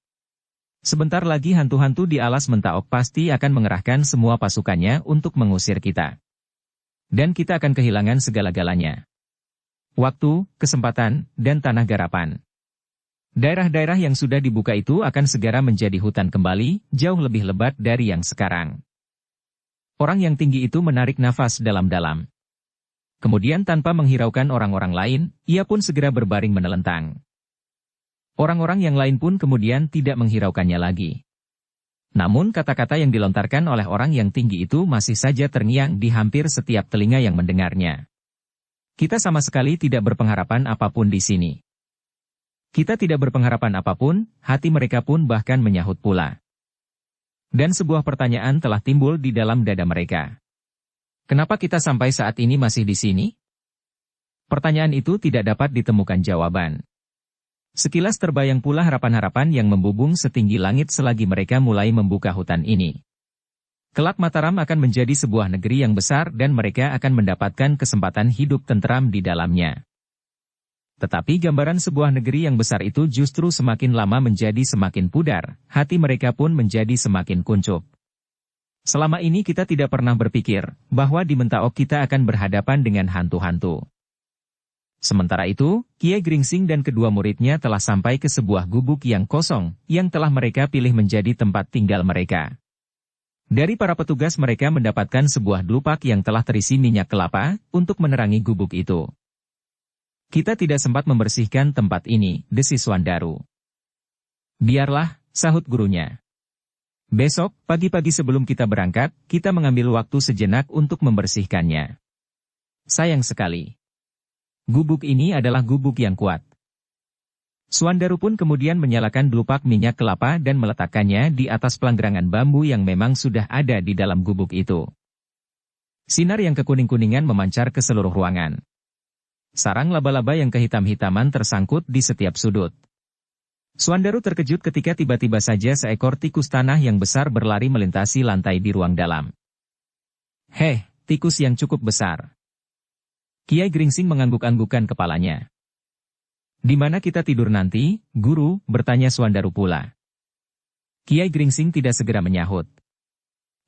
[SPEAKER 1] Sebentar lagi hantu-hantu di alas Mentaok pasti akan mengerahkan semua pasukannya untuk mengusir kita. Dan kita akan kehilangan segala-galanya. Waktu, kesempatan, dan tanah garapan. Daerah-daerah yang sudah dibuka itu akan segera menjadi hutan kembali, jauh lebih lebat dari yang sekarang. Orang yang tinggi itu menarik nafas dalam-dalam. Kemudian tanpa menghiraukan orang-orang lain, ia pun segera berbaring menelentang. Orang-orang yang lain pun kemudian tidak menghiraukannya lagi. Namun kata-kata yang dilontarkan oleh orang yang tinggi itu masih saja terngiang di hampir setiap telinga yang mendengarnya. Kita sama sekali tidak berpengharapan apapun di sini. Kita tidak berpengharapan apapun, hati mereka pun bahkan menyahut pula. Dan sebuah pertanyaan telah timbul di dalam dada mereka. Kenapa kita sampai saat ini masih di sini? Pertanyaan itu tidak dapat ditemukan jawaban. Sekilas terbayang pula harapan-harapan yang membubung setinggi langit selagi mereka mulai membuka hutan ini. Kelak Mataram akan menjadi sebuah negeri yang besar dan mereka akan mendapatkan kesempatan hidup tentram di dalamnya. Tetapi gambaran sebuah negeri yang besar itu justru semakin lama menjadi semakin pudar, hati mereka pun menjadi semakin kuncup. Selama ini kita tidak pernah berpikir bahwa di Mentaok kita akan berhadapan dengan hantu-hantu. Sementara itu, Kiai Gringsing dan kedua muridnya telah sampai ke sebuah gubuk yang kosong, yang telah mereka pilih menjadi tempat tinggal mereka. Dari para petugas mereka mendapatkan sebuah dlupak yang telah terisi minyak kelapa, untuk menerangi gubuk itu. Kita tidak sempat membersihkan tempat ini, desis Swandaru. Biarlah, sahut gurunya. Besok, pagi-pagi sebelum kita berangkat, kita mengambil waktu sejenak untuk membersihkannya. Sayang sekali. Gubuk ini adalah gubuk yang kuat. Swandaru pun kemudian menyalakan dlupak minyak kelapa dan meletakkannya di atas pelanggerangan bambu yang memang sudah ada di dalam gubuk itu. Sinar yang kekuning-kuningan memancar ke seluruh ruangan. Sarang laba-laba yang kehitam-hitaman tersangkut di setiap sudut. Swandaru terkejut ketika tiba-tiba saja seekor tikus tanah yang besar berlari melintasi lantai di ruang dalam. Heh, tikus yang cukup besar. Kiai Gringsing mengangguk-anggukan kepalanya. Di mana kita tidur nanti, guru? Bertanya Swandaru pula. Kiai Gringsing tidak segera menyahut.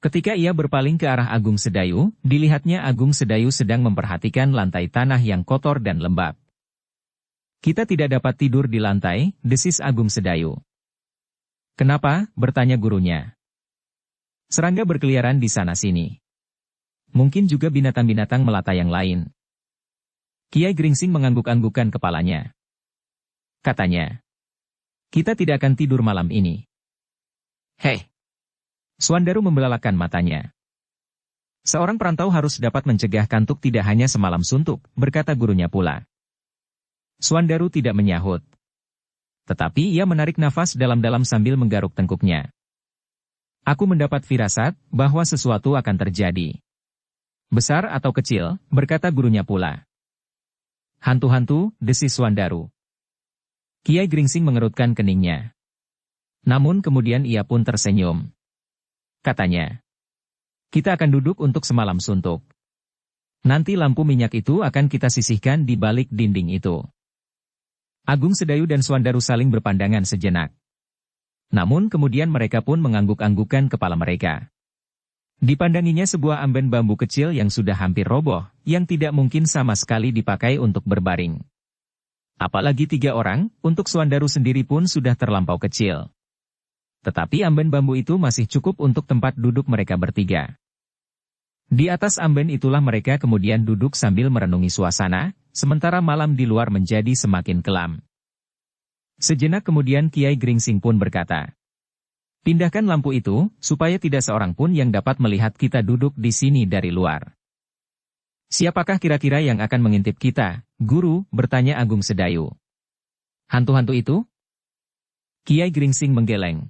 [SPEAKER 1] Ketika ia berpaling ke arah Agung Sedayu, dilihatnya Agung Sedayu sedang memperhatikan lantai tanah yang kotor dan lembab. Kita tidak dapat tidur di lantai, desis Agung Sedayu. Kenapa? Bertanya gurunya. Serangga berkeliaran di sana-sini. Mungkin juga binatang-binatang melata yang lain. Kiai Gringsing mengangguk-anggukan kepalanya. Katanya, kita tidak akan tidur malam ini. Hei! Swandaru membelalakan matanya. Seorang perantau harus dapat mencegah kantuk tidak hanya semalam suntuk, berkata gurunya pula. Swandaru tidak menyahut. Tetapi ia menarik nafas dalam-dalam sambil menggaruk tengkuknya. Aku mendapat firasat bahwa sesuatu akan terjadi. Besar atau kecil, berkata gurunya pula. Hantu-hantu, desis Swandaru. Kiai Gringsing mengerutkan keningnya. Namun kemudian ia pun tersenyum. Katanya, kita akan duduk untuk semalam suntuk. Nanti lampu minyak itu akan kita sisihkan di balik dinding itu. Agung Sedayu dan Swandaru saling berpandangan sejenak. Namun kemudian mereka pun mengangguk-anggukan kepala mereka. Dipandanginya sebuah amben bambu kecil yang sudah hampir roboh, yang tidak mungkin sama sekali dipakai untuk berbaring. Apalagi 3 orang, untuk Swandaru sendiri pun sudah terlampau kecil. Tetapi amben bambu itu masih cukup untuk tempat duduk mereka bertiga. Di atas amben itulah mereka kemudian duduk sambil merenungi suasana, sementara malam di luar menjadi semakin kelam. Sejenak kemudian Kiai Gringsing pun berkata, pindahkan lampu itu, supaya tidak seorang pun yang dapat melihat kita duduk di sini dari luar. Siapakah kira-kira yang akan mengintip kita, guru? Bertanya Agung Sedayu. Hantu-hantu itu? Kiai Gringsing menggeleng.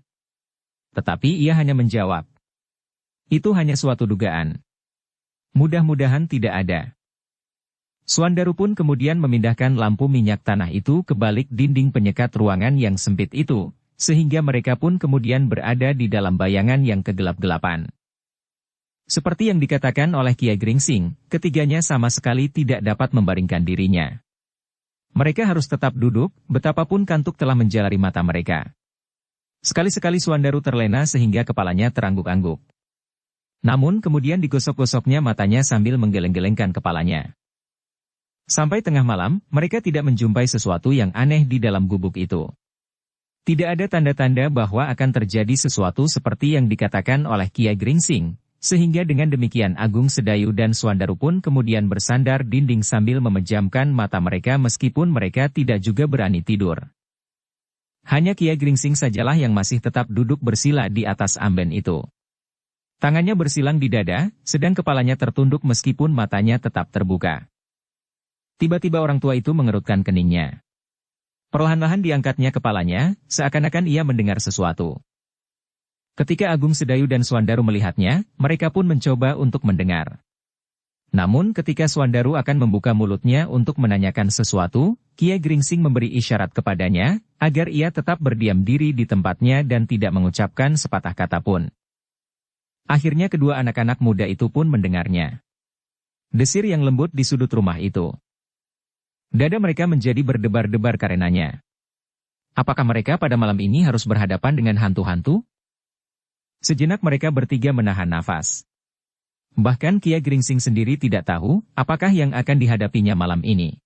[SPEAKER 1] Tetapi ia hanya menjawab. Itu hanya suatu dugaan. Mudah-mudahan tidak ada. Swandaru pun kemudian memindahkan lampu minyak tanah itu ke balik dinding penyekat ruangan yang sempit itu, sehingga mereka pun kemudian berada di dalam bayangan yang kegelap-gelapan. Seperti yang dikatakan oleh Kiai Gringsing, ketiganya sama sekali tidak dapat membaringkan dirinya. Mereka harus tetap duduk, betapapun kantuk telah menjalari mata mereka. Sekali-sekali Swandaru terlena sehingga kepalanya terangguk-angguk. Namun kemudian digosok-gosoknya matanya sambil menggeleng-gelengkan kepalanya. Sampai tengah malam, mereka tidak menjumpai sesuatu yang aneh di dalam gubuk itu. Tidak ada tanda-tanda bahwa akan terjadi sesuatu seperti yang dikatakan oleh Kiai Gringsing, sehingga dengan demikian Agung Sedayu dan Swandaru pun kemudian bersandar dinding sambil memejamkan mata mereka meskipun mereka tidak juga berani tidur. Hanya Kiai Gringsing sajalah yang masih tetap duduk bersila di atas amben itu. Tangannya bersilang di dada, sedang kepalanya tertunduk meskipun matanya tetap terbuka. Tiba-tiba orang tua itu mengerutkan keningnya. Perlahan-lahan diangkatnya kepalanya, seakan-akan ia mendengar sesuatu. Ketika Agung Sedayu dan Swandaru melihatnya, mereka pun mencoba untuk mendengar. Namun ketika Swandaru akan membuka mulutnya untuk menanyakan sesuatu, Kiai Gringsing memberi isyarat kepadanya, agar ia tetap berdiam diri di tempatnya dan tidak mengucapkan sepatah kata pun. Akhirnya kedua anak-anak muda itu pun mendengarnya. Desir yang lembut di sudut rumah itu. Dada mereka menjadi berdebar-debar karenanya. Apakah mereka pada malam ini harus berhadapan dengan hantu-hantu? Sejenak mereka bertiga menahan nafas. Bahkan Kiai Gringsing sendiri tidak tahu apakah yang akan dihadapinya malam ini.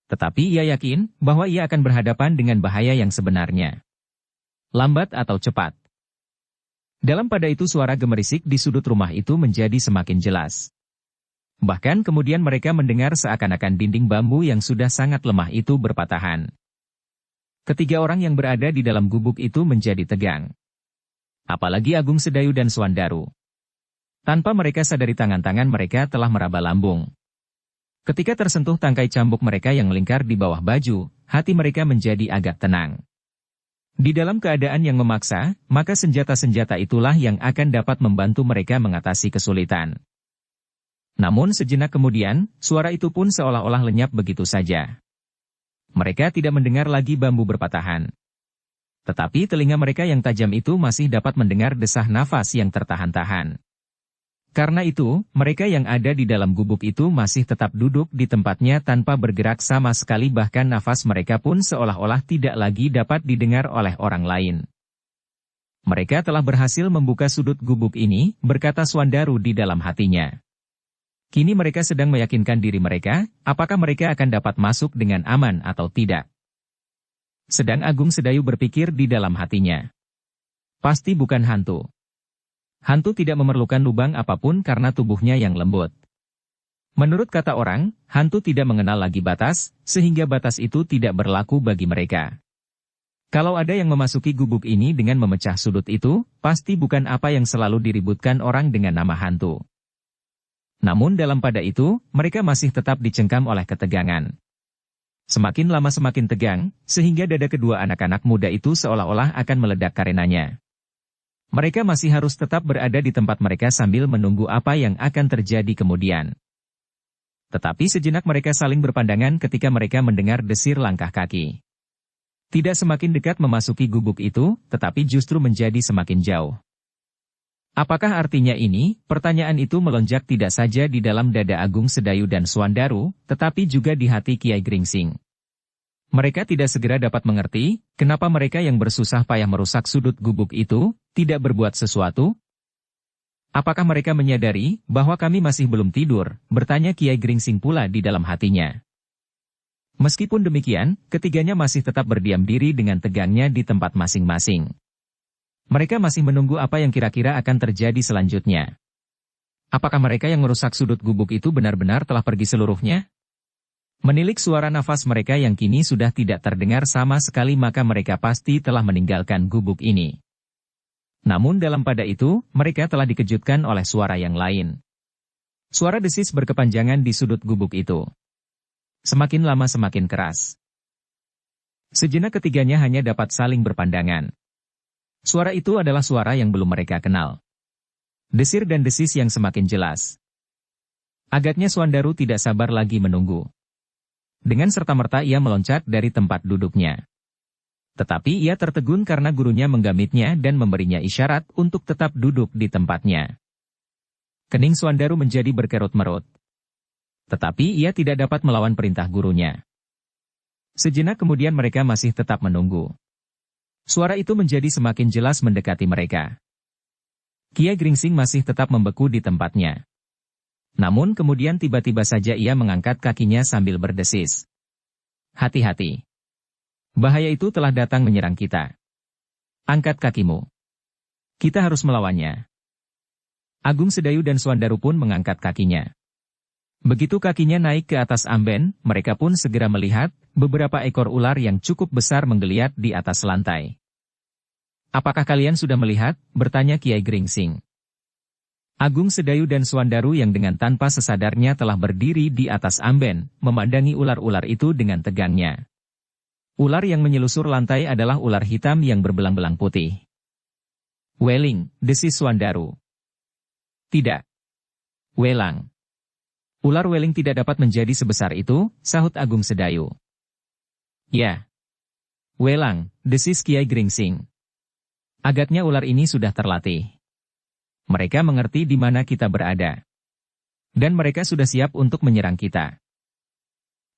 [SPEAKER 1] Tetapi ia yakin bahwa ia akan berhadapan dengan bahaya yang sebenarnya. Lambat atau cepat. Dalam pada itu suara gemerisik di sudut rumah itu menjadi semakin jelas. Bahkan kemudian mereka mendengar seakan-akan dinding bambu yang sudah sangat lemah itu berpatahan. Ketiga orang yang berada di dalam gubuk itu menjadi tegang. Apalagi Agung Sedayu dan Swandaru. Tanpa mereka sadari tangan-tangan mereka telah meraba lambung. Ketika tersentuh tangkai cambuk mereka yang melingkar di bawah baju, hati mereka menjadi agak tenang. Di dalam keadaan yang memaksa, maka senjata-senjata itulah yang akan dapat membantu mereka mengatasi kesulitan. Namun sejenak kemudian, suara itu pun seolah-olah lenyap begitu saja. Mereka tidak mendengar lagi bambu berpatahan. Tetapi telinga mereka yang tajam itu masih dapat mendengar desah nafas yang tertahan-tahan. Karena itu, mereka yang ada di dalam gubuk itu masih tetap duduk di tempatnya tanpa bergerak sama sekali, bahkan nafas mereka pun seolah-olah tidak lagi dapat didengar oleh orang lain. Mereka telah berhasil membuka sudut gubuk ini, berkata Swandaru di dalam hatinya. Kini mereka sedang meyakinkan diri mereka, apakah mereka akan dapat masuk dengan aman atau tidak. Sedang Agung Sedayu berpikir di dalam hatinya. Pasti bukan hantu. Hantu tidak memerlukan lubang apapun karena tubuhnya yang lembut. Menurut kata orang, hantu tidak mengenal lagi batas, sehingga batas itu tidak berlaku bagi mereka. Kalau ada yang memasuki gubuk ini dengan memecah sudut itu, pasti bukan apa yang selalu diributkan orang dengan nama hantu. Namun dalam pada itu, mereka masih tetap dicengkam oleh ketegangan. Semakin lama semakin tegang, sehingga dada kedua anak-anak muda itu seolah-olah akan meledak karenanya. Mereka masih harus tetap berada di tempat mereka sambil menunggu apa yang akan terjadi kemudian. Tetapi sejenak mereka saling berpandangan ketika mereka mendengar desir langkah kaki. Tidak semakin dekat memasuki gubuk itu, tetapi justru menjadi semakin jauh. Apakah artinya ini? Pertanyaan itu melonjak tidak saja di dalam dada Agung Sedayu dan Swandaru, tetapi juga di hati Kiai Gringsing. Mereka tidak segera dapat mengerti, kenapa mereka yang bersusah payah merusak sudut gubuk itu, tidak berbuat sesuatu? Apakah mereka menyadari, bahwa kami masih belum tidur, bertanya Kiai Gringsing pula di dalam hatinya. Meskipun demikian, ketiganya masih tetap berdiam diri dengan tegangnya di tempat masing-masing. Mereka masih menunggu apa yang kira-kira akan terjadi selanjutnya. Apakah mereka yang merusak sudut gubuk itu benar-benar telah pergi seluruhnya? Menilik suara nafas mereka yang kini sudah tidak terdengar sama sekali, maka mereka pasti telah meninggalkan gubuk ini. Namun dalam pada itu, mereka telah dikejutkan oleh suara yang lain. Suara desis berkepanjangan di sudut gubuk itu. Semakin lama semakin keras. Sejenak ketiganya hanya dapat saling berpandangan. Suara itu adalah suara yang belum mereka kenal. Desir dan desis yang semakin jelas. Agaknya Swandaru tidak sabar lagi menunggu. Dengan serta-merta ia meloncat dari tempat duduknya. Tetapi ia tertegun karena gurunya menggamitnya dan memberinya isyarat untuk tetap duduk di tempatnya. Kening Swandaru menjadi berkerut-merut. Tetapi ia tidak dapat melawan perintah gurunya. Sejenak kemudian mereka masih tetap menunggu. Suara itu menjadi semakin jelas mendekati mereka. Kiai Gringsing masih tetap membeku di tempatnya. Namun kemudian tiba-tiba saja ia mengangkat kakinya sambil berdesis. Hati-hati. Bahaya itu telah datang menyerang kita. Angkat kakimu. Kita harus melawannya. Agung Sedayu dan Swandaru pun mengangkat kakinya. Begitu kakinya naik ke atas amben, mereka pun segera melihat beberapa ekor ular yang cukup besar menggeliat di atas lantai. Apakah kalian sudah melihat? Bertanya Kiai Gringsing. Agung Sedayu dan Swandaru yang dengan tanpa sesadarnya telah berdiri di atas amben, memandangi ular-ular itu dengan tegangnya. Ular yang menyelusur lantai adalah ular hitam yang berbelang-belang putih. Weling, desis Swandaru. Tidak. Welang. Ular weling tidak dapat menjadi sebesar itu, sahut Agung Sedayu. Ya. Welang, desis Kiai Gringsing. Agaknya ular ini sudah terlatih. Mereka mengerti di mana kita berada. Dan mereka sudah siap untuk menyerang kita.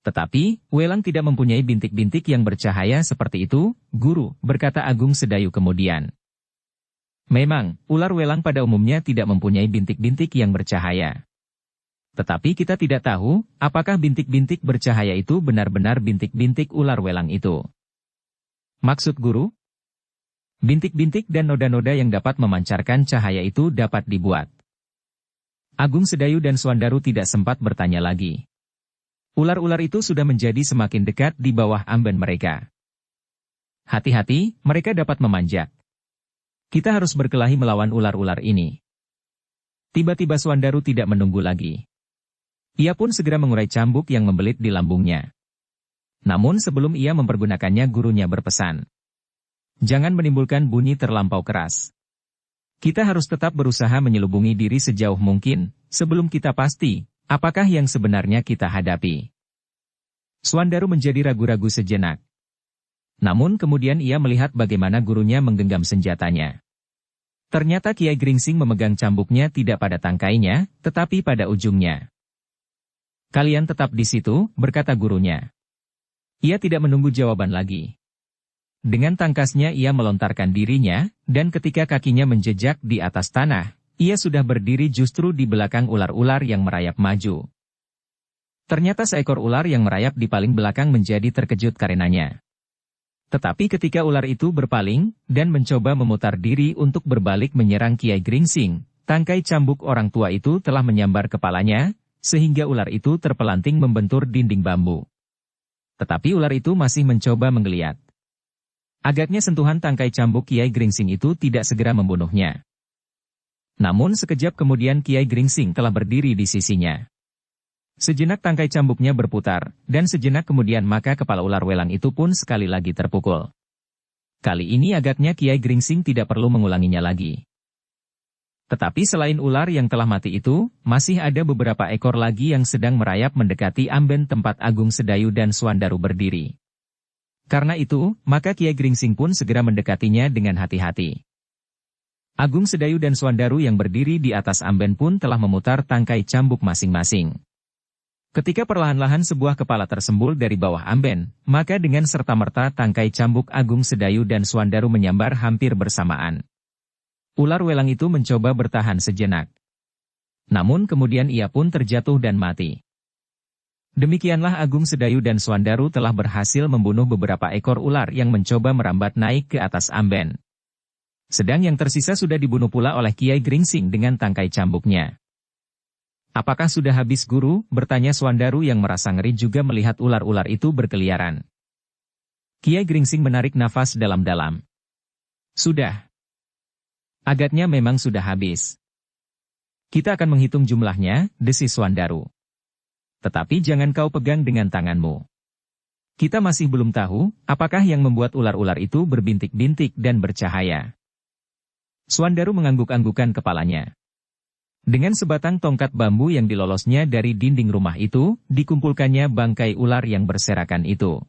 [SPEAKER 1] Tetapi, Welang tidak mempunyai bintik-bintik yang bercahaya seperti itu, Guru, berkata Agung Sedayu kemudian. Memang, ular welang pada umumnya tidak mempunyai bintik-bintik yang bercahaya. Tetapi kita tidak tahu, apakah bintik-bintik bercahaya itu benar-benar bintik-bintik ular welang itu. Maksud Guru? Bintik-bintik dan noda-noda yang dapat memancarkan cahaya itu dapat dibuat. Agung Sedayu dan Swandaru tidak sempat bertanya lagi. Ular-ular itu sudah menjadi semakin dekat di bawah amben mereka. Hati-hati, mereka dapat memanjat. Kita harus berkelahi melawan ular-ular ini. Tiba-tiba Swandaru tidak menunggu lagi. Ia pun segera mengurai cambuk yang membelit di lambungnya. Namun sebelum ia mempergunakannya gurunya berpesan. Jangan menimbulkan bunyi terlampau keras. Kita harus tetap berusaha menyelubungi diri sejauh mungkin, sebelum kita pasti, apakah yang sebenarnya kita hadapi. Swandaru menjadi ragu-ragu sejenak. Namun kemudian ia melihat bagaimana gurunya menggenggam senjatanya. Ternyata Kiai Gringsing memegang cambuknya tidak pada tangkainya, tetapi pada ujungnya. Kalian tetap di situ, berkata gurunya. Ia tidak menunggu jawaban lagi. Dengan tangkasnya ia melontarkan dirinya, dan ketika kakinya menjejak di atas tanah, ia sudah berdiri justru di belakang ular-ular yang merayap maju. Ternyata seekor ular yang merayap di paling belakang menjadi terkejut karenanya. Tetapi ketika ular itu berpaling, dan mencoba memutar diri untuk berbalik menyerang Kiai Gringsing, tangkai cambuk orang tua itu telah menyambar kepalanya, sehingga ular itu terpelanting membentur dinding bambu. Tetapi ular itu masih mencoba menggeliat. Agaknya sentuhan tangkai cambuk Kiai Gringsing itu tidak segera membunuhnya. Namun sekejap kemudian Kiai Gringsing telah berdiri di sisinya. Sejenak tangkai cambuknya berputar, dan sejenak kemudian maka kepala ular welang itu pun sekali lagi terpukul. Kali ini agaknya Kiai Gringsing tidak perlu mengulanginya lagi. Tetapi selain ular yang telah mati itu, masih ada beberapa ekor lagi yang sedang merayap mendekati amben tempat Agung Sedayu dan Swandaru berdiri. Karena itu, maka Kiai Gringsing pun segera mendekatinya dengan hati-hati. Agung Sedayu dan Swandaru yang berdiri di atas amben pun telah memutar tangkai cambuk masing-masing. Ketika perlahan-lahan sebuah kepala tersembul dari bawah amben, maka dengan serta-merta tangkai cambuk Agung Sedayu dan Swandaru menyambar hampir bersamaan. Ular welang itu mencoba bertahan sejenak. Namun kemudian ia pun terjatuh dan mati. Demikianlah Agung Sedayu dan Swandaru telah berhasil membunuh beberapa ekor ular yang mencoba merambat naik ke atas amben. Sedang yang tersisa sudah dibunuh pula oleh Kiai Gringsing dengan tangkai cambuknya. Apakah sudah habis Guru? Bertanya Swandaru yang merasa ngeri juga melihat ular-ular itu berkeliaran. Kiai Gringsing menarik nafas dalam-dalam. Sudah. Agaknya memang sudah habis. Kita akan menghitung jumlahnya, desis Swandaru. Tetapi jangan kau pegang dengan tanganmu. Kita masih belum tahu, apakah yang membuat ular-ular itu berbintik-bintik dan bercahaya. Swandaru mengangguk-anggukan kepalanya. Dengan sebatang tongkat bambu yang dilolosnya dari dinding rumah itu, dikumpulkannya bangkai ular yang berserakan itu.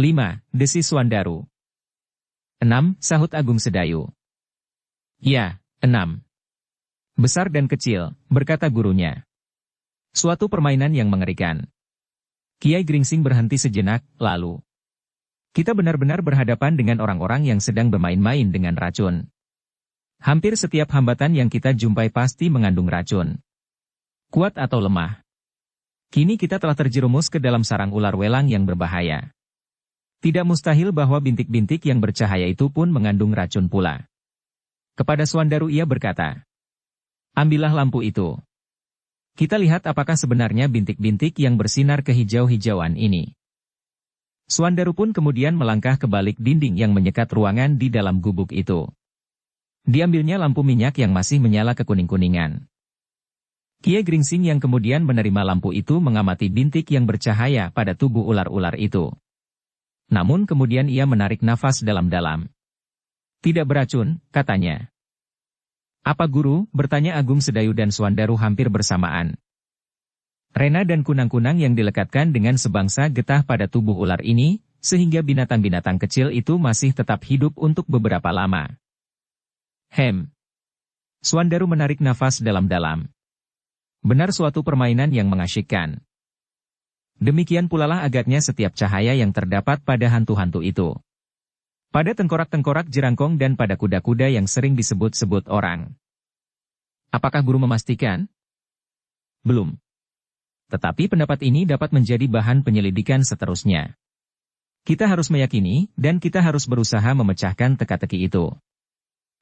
[SPEAKER 1] 5. Desis Swandaru. 6. Sahut Agung Sedayu. Ya, 6. Besar dan kecil, berkata gurunya. Suatu permainan yang mengerikan. Kiai Gringsing berhenti sejenak, lalu. Kita benar-benar berhadapan dengan orang-orang yang sedang bermain-main dengan racun. Hampir setiap hambatan yang kita jumpai pasti mengandung racun. Kuat atau lemah. Kini kita telah terjerumus ke dalam sarang ular welang yang berbahaya. Tidak mustahil bahwa bintik-bintik yang bercahaya itu pun mengandung racun pula. Kepada Swandaru ia berkata, "Ambillah lampu itu. Kita lihat apakah sebenarnya bintik-bintik yang bersinar kehijau-hijauan ini." Swandaru pun kemudian melangkah ke balik dinding yang menyekat ruangan di dalam gubuk itu. Diambilnya lampu minyak yang masih menyala kekuning-kuningan. Kiai Gringsing yang kemudian menerima lampu itu mengamati bintik yang bercahaya pada tubuh ular-ular itu. Namun kemudian ia menarik nafas dalam-dalam. "Tidak beracun," katanya. "Apa guru?" bertanya Agung Sedayu dan Swandaru hampir bersamaan. Rena dan kunang-kunang yang dilekatkan dengan sebangsa getah pada tubuh ular ini, sehingga binatang-binatang kecil itu masih tetap hidup untuk beberapa lama. Swandaru menarik nafas dalam-dalam. Benar suatu permainan yang mengasyikkan. Demikian pula lah agaknya setiap cahaya yang terdapat pada hantu-hantu itu. Pada tengkorak-tengkorak jerangkong dan pada kuda-kuda yang sering disebut-sebut orang. Apakah guru memastikan? Belum. Tetapi pendapat ini dapat menjadi bahan penyelidikan seterusnya. Kita harus meyakini, dan kita harus berusaha memecahkan teka-teki itu.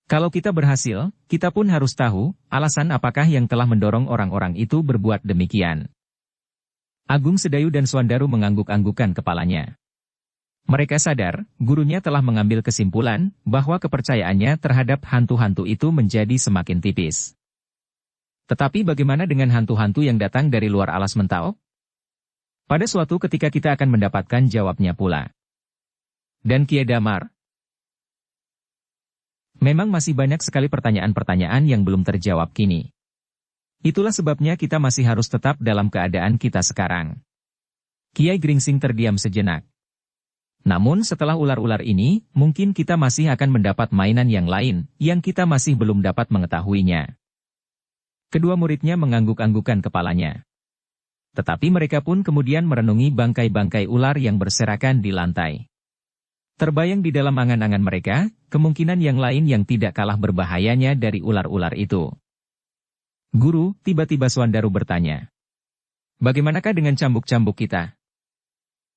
[SPEAKER 1] Kalau kita berhasil, kita pun harus tahu, alasan apakah yang telah mendorong orang-orang itu berbuat demikian. Agung Sedayu dan Swandaru mengangguk-anggukan kepalanya. Mereka sadar, gurunya telah mengambil kesimpulan, bahwa kepercayaannya terhadap hantu-hantu itu menjadi semakin tipis. Tetapi bagaimana dengan hantu-hantu yang datang dari luar alas mentau? Pada suatu ketika kita akan mendapatkan jawabnya pula. Dan Kiai Damar? Memang masih banyak sekali pertanyaan-pertanyaan yang belum terjawab kini. Itulah sebabnya kita masih harus tetap dalam keadaan kita sekarang. Kiai Gringsing terdiam sejenak. Namun setelah ular-ular ini, mungkin kita masih akan mendapat mainan yang lain, yang kita masih belum dapat mengetahuinya. Kedua muridnya mengangguk-anggukan kepalanya. Tetapi mereka pun kemudian merenungi bangkai-bangkai ular yang berserakan di lantai. Terbayang di dalam angan-angan mereka, kemungkinan yang lain yang tidak kalah berbahayanya dari ular-ular itu. "Guru," tiba-tiba Swandaru bertanya. "Bagaimanakah dengan cambuk-cambuk kita?"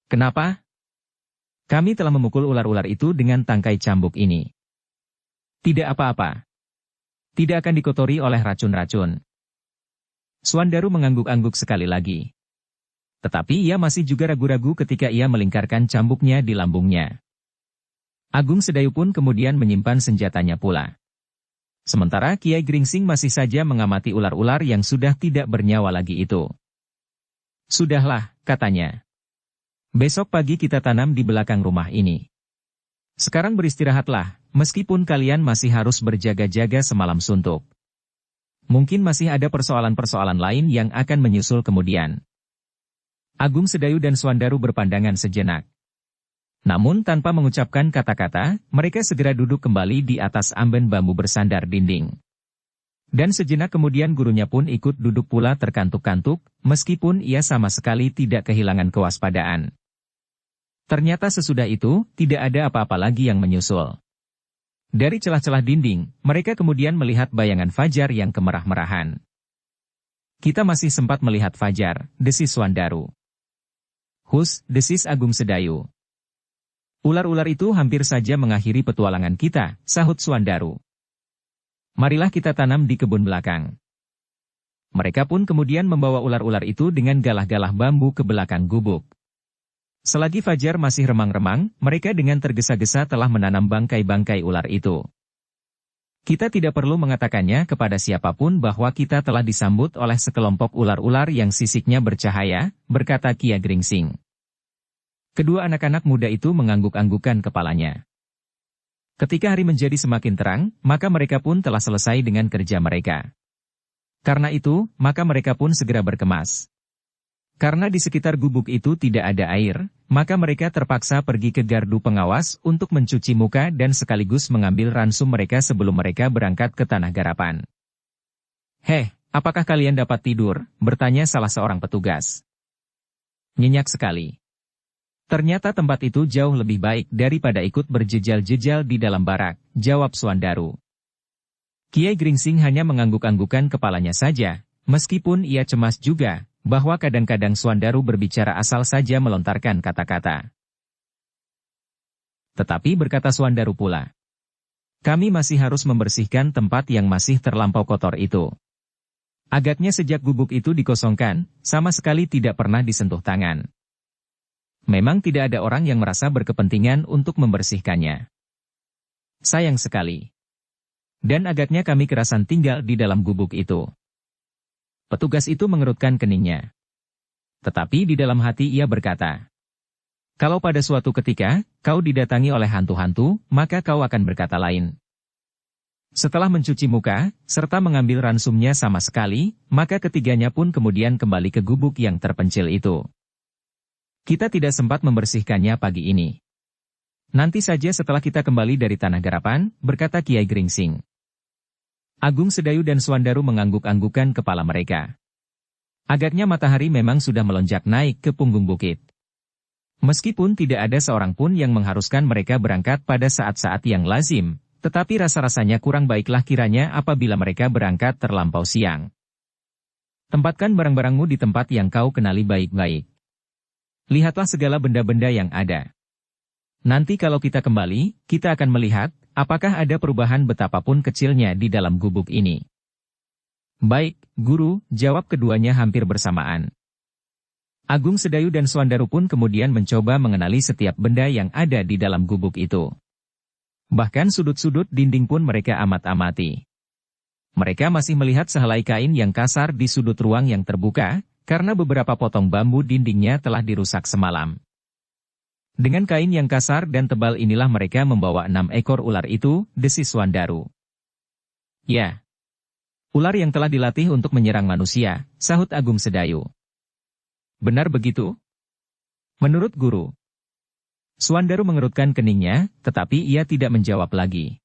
[SPEAKER 1] "Kenapa?" "Kami telah memukul ular-ular itu dengan tangkai cambuk ini." "Tidak apa-apa. Tidak akan dikotori oleh racun-racun." Swandaru mengangguk-angguk sekali lagi. Tetapi ia masih juga ragu-ragu ketika ia melingkarkan cambuknya di lambungnya. Agung Sedayu pun kemudian menyimpan senjatanya pula. Sementara Kiai Gringsing masih saja mengamati ular-ular yang sudah tidak bernyawa lagi itu. "Sudahlah," katanya. "Besok pagi kita tanam di belakang rumah ini. Sekarang beristirahatlah, meskipun kalian masih harus berjaga-jaga semalam suntuk. Mungkin masih ada persoalan-persoalan lain yang akan menyusul kemudian." Agung Sedayu dan Swandaru berpandangan sejenak. Namun tanpa mengucapkan kata-kata, mereka segera duduk kembali di atas amben bambu bersandar dinding. Dan sejenak kemudian gurunya pun ikut duduk pula terkantuk-kantuk, meskipun ia sama sekali tidak kehilangan kewaspadaan. Ternyata sesudah itu, tidak ada apa-apa lagi yang menyusul. Dari celah-celah dinding, mereka kemudian melihat bayangan Fajar yang kemerah-merahan. "Kita masih sempat melihat Fajar," desis Swandaru. "Hus," desis Agung Sedayu. "Ular-ular itu hampir saja mengakhiri petualangan kita," sahut Swandaru. "Marilah kita tanam di kebun belakang." Mereka pun kemudian membawa ular-ular itu dengan galah-galah bambu ke belakang gubuk. Selagi Fajar masih remang-remang, mereka dengan tergesa-gesa telah menanam bangkai-bangkai ular itu. Kita tidak perlu mengatakannya kepada siapapun bahwa kita telah disambut oleh sekelompok ular-ular yang sisiknya bercahaya, berkata Kiai Gringsing. Kedua anak-anak muda itu mengangguk-anggukan kepalanya. Ketika hari menjadi semakin terang, maka mereka pun telah selesai dengan kerja mereka. Karena itu, maka mereka pun segera berkemas. Karena di sekitar gubuk itu tidak ada air, maka mereka terpaksa pergi ke gardu pengawas untuk mencuci muka dan sekaligus mengambil ransum mereka sebelum mereka berangkat ke tanah garapan. Apakah kalian dapat tidur?" bertanya salah seorang petugas. "Nyenyak sekali. Ternyata tempat itu jauh lebih baik daripada ikut berjejal-jejal di dalam barak," jawab Swandaru. Kiai Gringsing hanya mengangguk-anggukan kepalanya saja, meskipun ia cemas juga, bahwa kadang-kadang Suandaru berbicara asal saja melontarkan kata-kata. Tetapi berkata Suandaru pula, kami masih harus membersihkan tempat yang masih terlampau kotor itu. Agaknya sejak gubuk itu dikosongkan, sama sekali tidak pernah disentuh tangan. Memang tidak ada orang yang merasa berkepentingan untuk membersihkannya. Sayang sekali. Dan agaknya kami kerasan tinggal di dalam gubuk itu. Petugas itu mengerutkan keningnya. Tetapi di dalam hati ia berkata, kalau pada suatu ketika, kau didatangi oleh hantu-hantu, maka kau akan berkata lain. Setelah mencuci muka, serta mengambil ransumnya sama sekali, maka ketiganya pun kemudian kembali ke gubuk yang terpencil itu. Kita tidak sempat membersihkannya pagi ini. Nanti saja setelah kita kembali dari Tanah Garapan, berkata Kiai Gringsing. Agung Sedayu dan Suandaru mengangguk-anggukan kepala mereka. Agaknya matahari memang sudah melonjak naik ke punggung bukit. Meskipun tidak ada seorang pun yang mengharuskan mereka berangkat pada saat-saat yang lazim, tetapi rasa-rasanya kurang baiklah kiranya apabila mereka berangkat terlampau siang. Tempatkan barang-barangmu di tempat yang kau kenali baik-baik. Lihatlah segala benda-benda yang ada. Nanti kalau kita kembali, kita akan melihat, apakah ada perubahan betapapun kecilnya di dalam gubuk ini. Baik, Guru, jawab keduanya hampir bersamaan. Agung Sedayu dan Suandaru pun kemudian mencoba mengenali setiap benda yang ada di dalam gubuk itu. Bahkan sudut-sudut dinding pun mereka amat-amati. Mereka masih melihat sehelai kain yang kasar di sudut ruang yang terbuka, karena beberapa potong bambu dindingnya telah dirusak semalam. Dengan kain yang kasar dan tebal inilah mereka membawa 6 ekor ular itu, desis Suandaru. Ya, ular yang telah dilatih untuk menyerang manusia, sahut Agung Sedayu. Benar begitu? Menurut Guru. Suandaru mengerutkan keningnya, tetapi ia tidak menjawab lagi.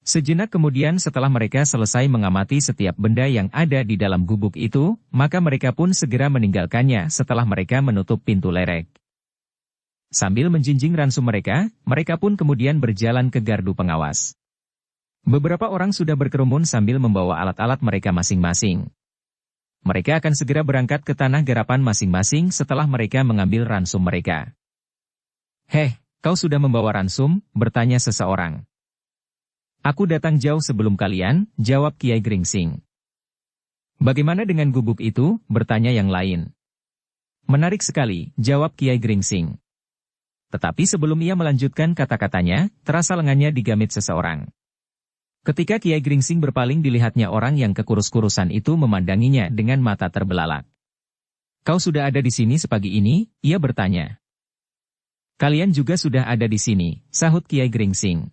[SPEAKER 1] Sejenak kemudian setelah mereka selesai mengamati setiap benda yang ada di dalam gubuk itu, maka mereka pun segera meninggalkannya setelah mereka menutup pintu lerek. Sambil menjinjing ransum mereka, mereka pun kemudian berjalan ke gardu pengawas. Beberapa orang sudah berkerumun sambil membawa alat-alat mereka masing-masing. Mereka akan segera berangkat ke Tanah Garapan masing-masing setelah mereka mengambil ransum mereka. Heh, kau sudah membawa ransum? Bertanya seseorang. Aku datang jauh sebelum kalian, jawab Kiai Gringsing. Bagaimana dengan gubuk itu? Bertanya yang lain. Menarik sekali, jawab Kiai Gringsing. Tetapi sebelum ia melanjutkan kata-katanya, terasa lengannya digamit seseorang. Ketika Kiai Gringsing berpaling dilihatnya orang yang kekurus-kurusan itu memandanginya dengan mata terbelalak. Kau sudah ada di sini sepagi ini? Ia bertanya. Kalian juga sudah ada di sini, sahut Kiai Gringsing.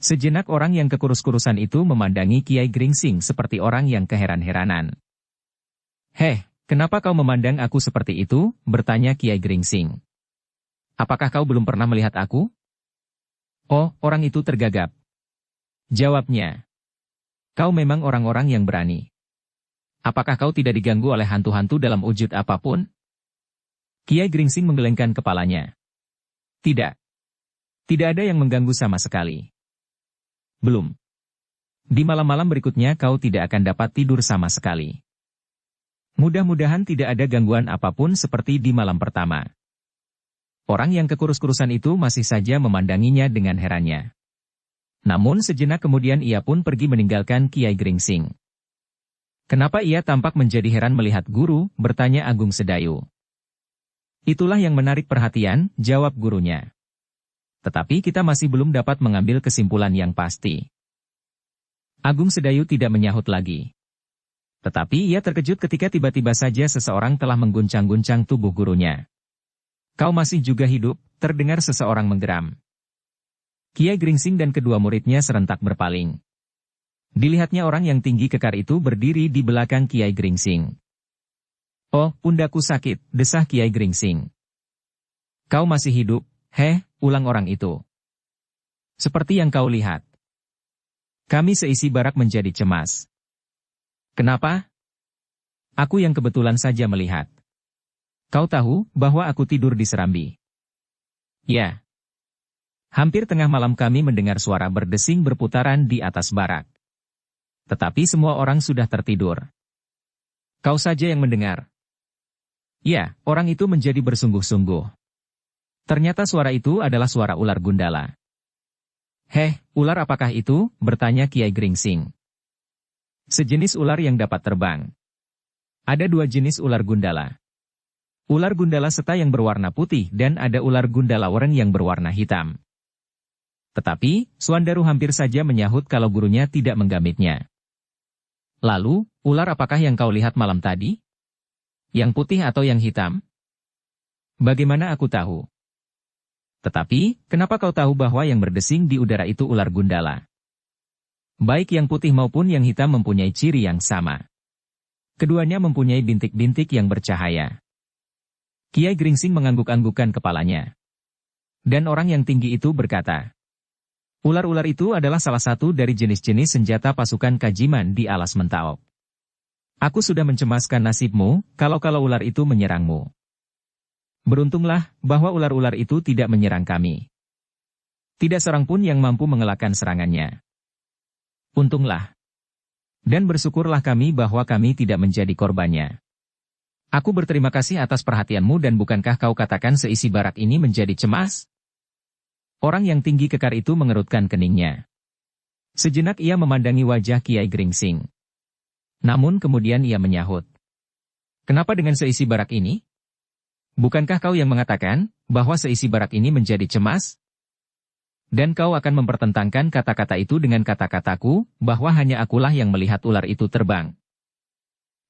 [SPEAKER 1] Sejenak orang yang kekurus-kurusan itu memandangi Kiai Gringsing seperti orang yang keheran-heranan. Heh, kenapa kau memandang aku seperti itu? Bertanya Kiai Gringsing. Apakah kau belum pernah melihat aku? Oh, orang itu tergagap. Jawabnya. Kau memang orang-orang yang berani. Apakah kau tidak diganggu oleh hantu-hantu dalam wujud apapun? Kiai Gringsing menggelengkan kepalanya. Tidak. Tidak ada yang mengganggu sama sekali. Belum. Di malam-malam berikutnya kau tidak akan dapat tidur sama sekali. Mudah-mudahan tidak ada gangguan apapun seperti di malam pertama. Orang yang kekurus-kurusan itu masih saja memandanginya dengan herannya. Namun sejenak kemudian ia pun pergi meninggalkan Kiai Gringsing. Kenapa ia tampak menjadi heran melihat Guru? Bertanya Agung Sedayu. Itulah yang menarik perhatian, jawab gurunya. Tetapi kita masih belum dapat mengambil kesimpulan yang pasti. Agung Sedayu tidak menyahut lagi. Tetapi ia terkejut ketika tiba-tiba saja seseorang telah mengguncang-guncang tubuh gurunya. Kau masih juga hidup, terdengar seseorang menggeram. Kiai Gringsing dan kedua muridnya serentak berpaling. Dilihatnya orang yang tinggi kekar itu berdiri di belakang Kiai Gringsing. Oh, pundakku sakit, desah Kiai Gringsing. Kau masih hidup, heh, ulang orang itu. Seperti yang kau lihat. Kami seisi barak menjadi cemas. Kenapa? Aku yang kebetulan saja melihat. Kau tahu bahwa aku tidur di Serambi. Ya. Hampir tengah malam kami mendengar suara berdesing berputaran di atas barak. Tetapi semua orang sudah tertidur. Kau saja yang mendengar. Ya, orang itu menjadi bersungguh-sungguh. Ternyata suara itu adalah suara ular gundala. Heh, ular apakah itu? Bertanya Kiai Gringsing. Sejenis ular yang dapat terbang. Ada dua jenis ular gundala. Ular gundala seta yang berwarna putih dan ada ular gundala oranye yang berwarna hitam. Tetapi, Suandaru hampir saja menyahut kalau gurunya tidak menggamitnya. Lalu, ular apakah yang kau lihat malam tadi? Yang putih atau yang hitam? Bagaimana aku tahu? Tetapi, kenapa kau tahu bahwa yang berdesing di udara itu ular gundala? Baik yang putih maupun yang hitam mempunyai ciri yang sama. Keduanya mempunyai bintik-bintik yang bercahaya. Kiai Gringsing mengangguk-anggukkan kepalanya. Dan orang yang tinggi itu berkata, ular-ular itu adalah salah satu dari jenis-jenis senjata pasukan Kajiman di Alas Mentaok. Aku sudah mencemaskan nasibmu, kalau ular itu menyerangmu. Beruntunglah, bahwa ular-ular itu tidak menyerang kami. Tidak seorang pun yang mampu mengelakkan serangannya. Untunglah. Dan bersyukurlah kami bahwa kami tidak menjadi korbannya. Aku berterima kasih atas perhatianmu dan bukankah kau katakan seisi barak ini menjadi cemas? Orang yang tinggi kekar itu mengerutkan keningnya. Sejenak ia memandangi wajah Kiai Gringsing. Namun kemudian ia menyahut. Kenapa dengan seisi barak ini? Bukankah kau yang mengatakan bahwa seisi barak ini menjadi cemas? Dan kau akan mempertentangkan kata-kata itu dengan kata-kataku, bahwa hanya akulah yang melihat ular itu terbang.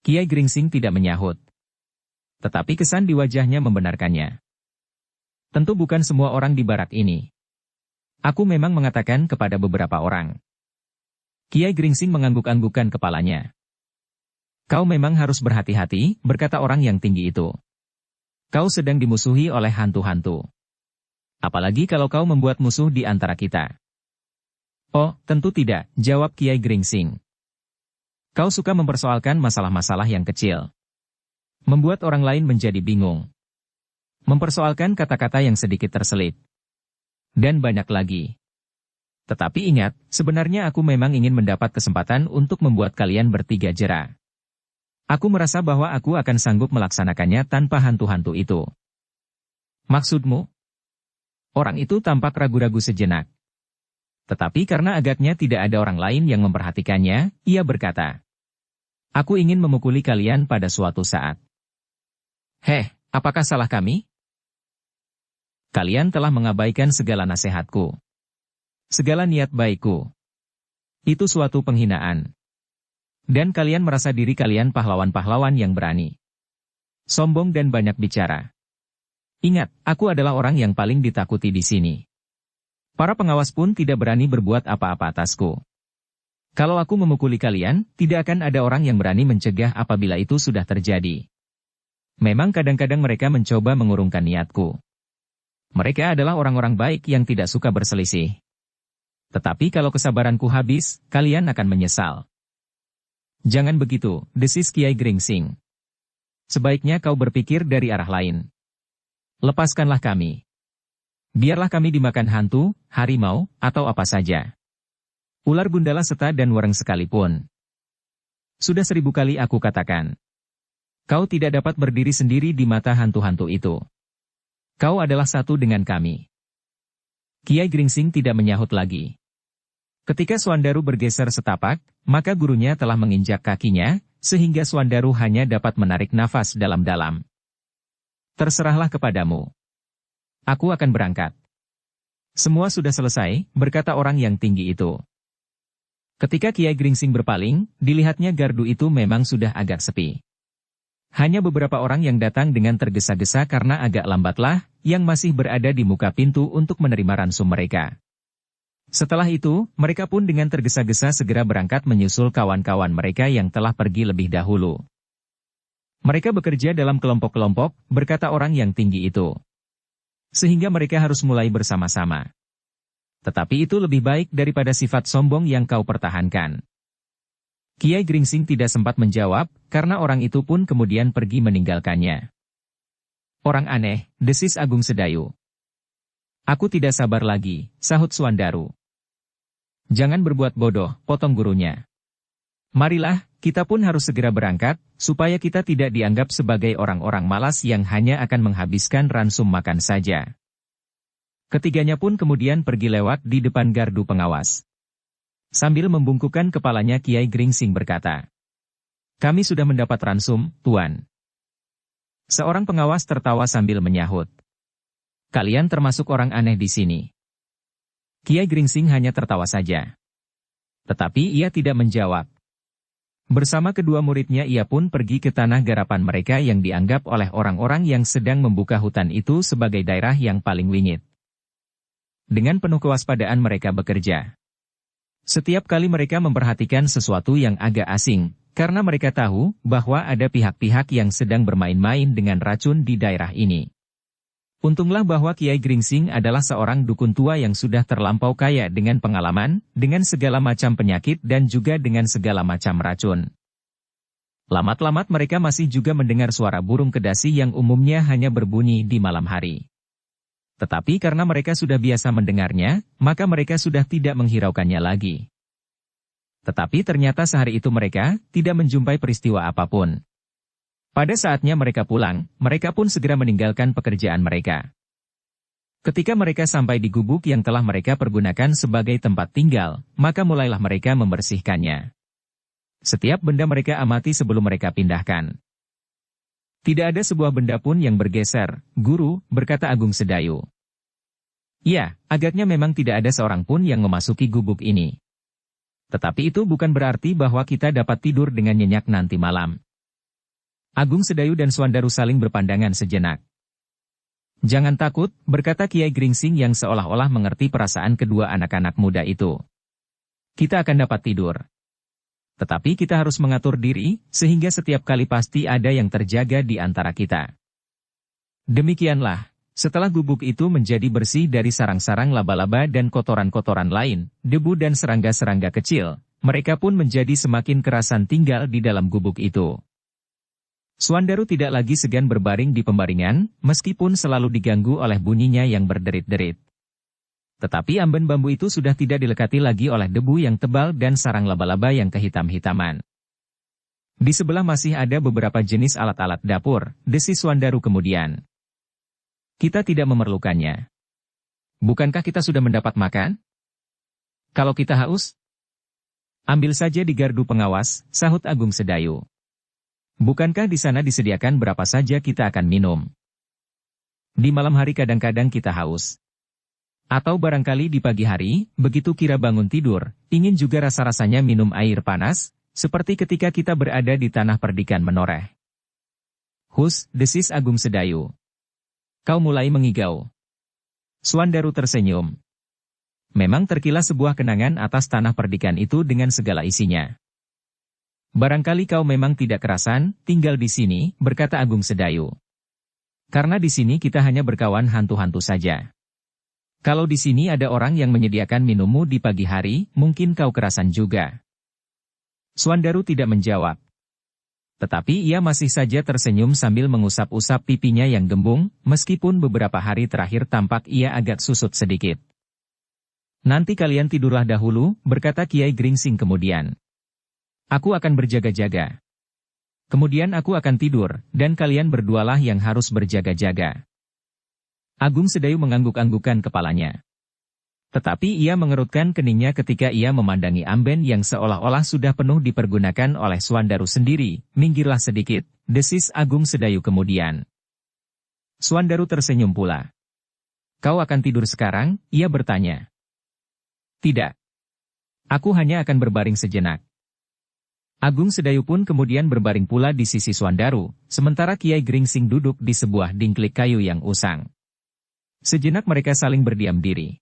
[SPEAKER 1] Kiai Gringsing tidak menyahut. Tetapi kesan di wajahnya membenarkannya. Tentu bukan semua orang di barak ini. Aku memang mengatakan kepada beberapa orang. Kiai Gringsing mengangguk-anggukkan kepalanya. Kau memang harus berhati-hati, berkata orang yang tinggi itu. Kau sedang dimusuhi oleh hantu-hantu. Apalagi kalau kau membuat musuh di antara kita. Oh, tentu tidak, jawab Kiai Gringsing. Kau suka mempersoalkan masalah-masalah yang kecil. Membuat orang lain menjadi bingung. Mempersoalkan kata-kata yang sedikit terselip. Dan banyak lagi. Tetapi ingat, sebenarnya aku memang ingin mendapat kesempatan untuk membuat kalian bertiga jera. Aku merasa bahwa aku akan sanggup melaksanakannya tanpa hantu-hantu itu. Maksudmu? Orang itu tampak ragu-ragu sejenak. Tetapi karena agaknya tidak ada orang lain yang memperhatikannya, ia berkata, aku ingin memukuli kalian pada suatu saat. Heh, apakah salah kami? Kalian telah mengabaikan segala nasihatku. Segala niat baikku. Itu suatu penghinaan. Dan kalian merasa diri kalian pahlawan-pahlawan yang berani. Sombong dan banyak bicara. Ingat, aku adalah orang yang paling ditakuti di sini. Para pengawas pun tidak berani berbuat apa-apa atasku. Kalau aku memukuli kalian, tidak akan ada orang yang berani mencegah apabila itu sudah terjadi. Memang kadang-kadang mereka mencoba mengurungkan niatku. Mereka adalah orang-orang baik yang tidak suka berselisih. Tetapi kalau kesabaranku habis, kalian akan menyesal. Jangan begitu, desis Kiai Gringsing. Sebaiknya kau berpikir dari arah lain. Lepaskanlah kami. Biarlah kami dimakan hantu, harimau, atau apa saja. Ular gundala seta dan wereng sekalipun. Sudah 1000 kali aku katakan. Kau tidak dapat berdiri sendiri di mata hantu-hantu itu. Kau adalah satu dengan kami. Kiai Gringsing tidak menyahut lagi. Ketika Suandaru bergeser setapak, maka gurunya telah menginjak kakinya, sehingga Suandaru hanya dapat menarik nafas dalam-dalam. Terserahlah kepadamu. Aku akan berangkat. Semua sudah selesai, berkata orang yang tinggi itu. Ketika Kiai Gringsing berpaling, dilihatnya gardu itu memang sudah agak sepi. Hanya beberapa orang yang datang dengan tergesa-gesa karena agak lambatlah, yang masih berada di muka pintu untuk menerima ransum mereka. Setelah itu, mereka pun dengan tergesa-gesa segera berangkat menyusul kawan-kawan mereka yang telah pergi lebih dahulu. Mereka bekerja dalam kelompok-kelompok, berkata orang yang tinggi itu. Sehingga mereka harus mulai bersama-sama. Tetapi itu lebih baik daripada sifat sombong yang kau pertahankan. Kiai Gringsing tidak sempat menjawab, karena orang itu pun kemudian pergi meninggalkannya. Orang aneh, desis Agung Sedayu. Aku tidak sabar lagi, sahut Suandaru. Jangan berbuat bodoh, potong gurunya. Marilah, kita pun harus segera berangkat, supaya kita tidak dianggap sebagai orang-orang malas yang hanya akan menghabiskan ransum makan saja. Ketiganya pun kemudian pergi lewat di depan gardu pengawas. Sambil membungkukkan kepalanya Kiai Gringsing berkata, "Kami sudah mendapat ransum, Tuan." Seorang pengawas tertawa sambil menyahut, "Kalian termasuk orang aneh di sini." Kiai Gringsing hanya tertawa saja. Tetapi ia tidak menjawab. Bersama kedua muridnya ia pun pergi ke tanah garapan mereka yang dianggap oleh orang-orang yang sedang membuka hutan itu sebagai daerah yang paling wingit. Dengan penuh kewaspadaan mereka bekerja. Setiap kali mereka memperhatikan sesuatu yang agak asing, karena mereka tahu bahwa ada pihak-pihak yang sedang bermain-main dengan racun di daerah ini. Untunglah bahwa Kiai Gringsing adalah seorang dukun tua yang sudah terlampau kaya dengan pengalaman, dengan segala macam penyakit dan juga dengan segala macam racun. Lamat-lamat mereka masih juga mendengar suara burung kedasi yang umumnya hanya berbunyi di malam hari. Tetapi karena mereka sudah biasa mendengarnya, maka mereka sudah tidak menghiraukannya lagi. Tetapi ternyata sehari itu mereka tidak menjumpai peristiwa apapun. Pada saatnya mereka pulang, mereka pun segera meninggalkan pekerjaan mereka. Ketika mereka sampai di gubuk yang telah mereka pergunakan sebagai tempat tinggal, maka mulailah mereka membersihkannya. Setiap benda mereka amati sebelum mereka pindahkan. Tidak ada sebuah benda pun yang bergeser, Guru, berkata Agung Sedayu. Ya, agaknya memang tidak ada seorang pun yang memasuki gubuk ini. Tetapi itu bukan berarti bahwa kita dapat tidur dengan nyenyak nanti malam. Agung Sedayu dan Suandaru saling berpandangan sejenak. Jangan takut, berkata Kiai Gringsing yang seolah-olah mengerti perasaan kedua anak-anak muda itu. Kita akan dapat tidur. Tetapi kita harus mengatur diri, sehingga setiap kali pasti ada yang terjaga di antara kita. Demikianlah, setelah gubuk itu menjadi bersih dari sarang-sarang laba-laba dan kotoran-kotoran lain, debu dan serangga-serangga kecil, mereka pun menjadi semakin kerasan tinggal di dalam gubuk itu. Suandaru tidak lagi segan berbaring di pembaringan, meskipun selalu diganggu oleh bunyinya yang berderit-derit. Tetapi amben bambu itu sudah tidak dilekati lagi oleh debu yang tebal dan sarang laba-laba yang kehitam-hitaman. Di sebelah masih ada beberapa jenis alat-alat dapur, desis Suandaru kemudian. Kita tidak memerlukannya. Bukankah kita sudah mendapat makan? Kalau kita haus? Ambil saja di gardu pengawas, sahut Agung Sedayu. Bukankah di sana disediakan berapa saja kita akan minum? Di malam hari kadang-kadang kita haus. Atau barangkali di pagi hari, begitu kira bangun tidur, ingin juga rasa-rasanya minum air panas, seperti ketika kita berada di tanah perdikan menoreh. Hus, desis Agung Sedayu. Kau mulai mengigau. Suandaru tersenyum. Memang terkilas sebuah kenangan atas tanah perdikan itu dengan segala isinya. Barangkali kau memang tidak kerasan, tinggal di sini, berkata Agung Sedayu. Karena di sini kita hanya berkawan hantu-hantu saja. Kalau di sini ada orang yang menyediakan minummu di pagi hari, mungkin kau kerasan juga. Suandaru tidak menjawab. Tetapi ia masih saja tersenyum sambil mengusap-usap pipinya yang gembung, meskipun beberapa hari terakhir tampak ia agak susut sedikit. Nanti kalian tidurlah dahulu, berkata Kiai Gringsing kemudian. Aku akan berjaga-jaga. Kemudian aku akan tidur, dan kalian berdualah yang harus berjaga-jaga. Agung Sedayu mengangguk-anggukan kepalanya. Tetapi ia mengerutkan keningnya ketika ia memandangi amben yang seolah-olah sudah penuh dipergunakan oleh Suandaru sendiri. Minggirlah sedikit, desis Agung Sedayu kemudian. Suandaru tersenyum pula. Kau akan tidur sekarang? Ia bertanya. Tidak. Aku hanya akan berbaring sejenak. Agung Sedayu pun kemudian berbaring pula di sisi Suandaru, sementara Kiai Gringsing duduk di sebuah dingklik kayu yang usang. Sejenak mereka saling berdiam diri.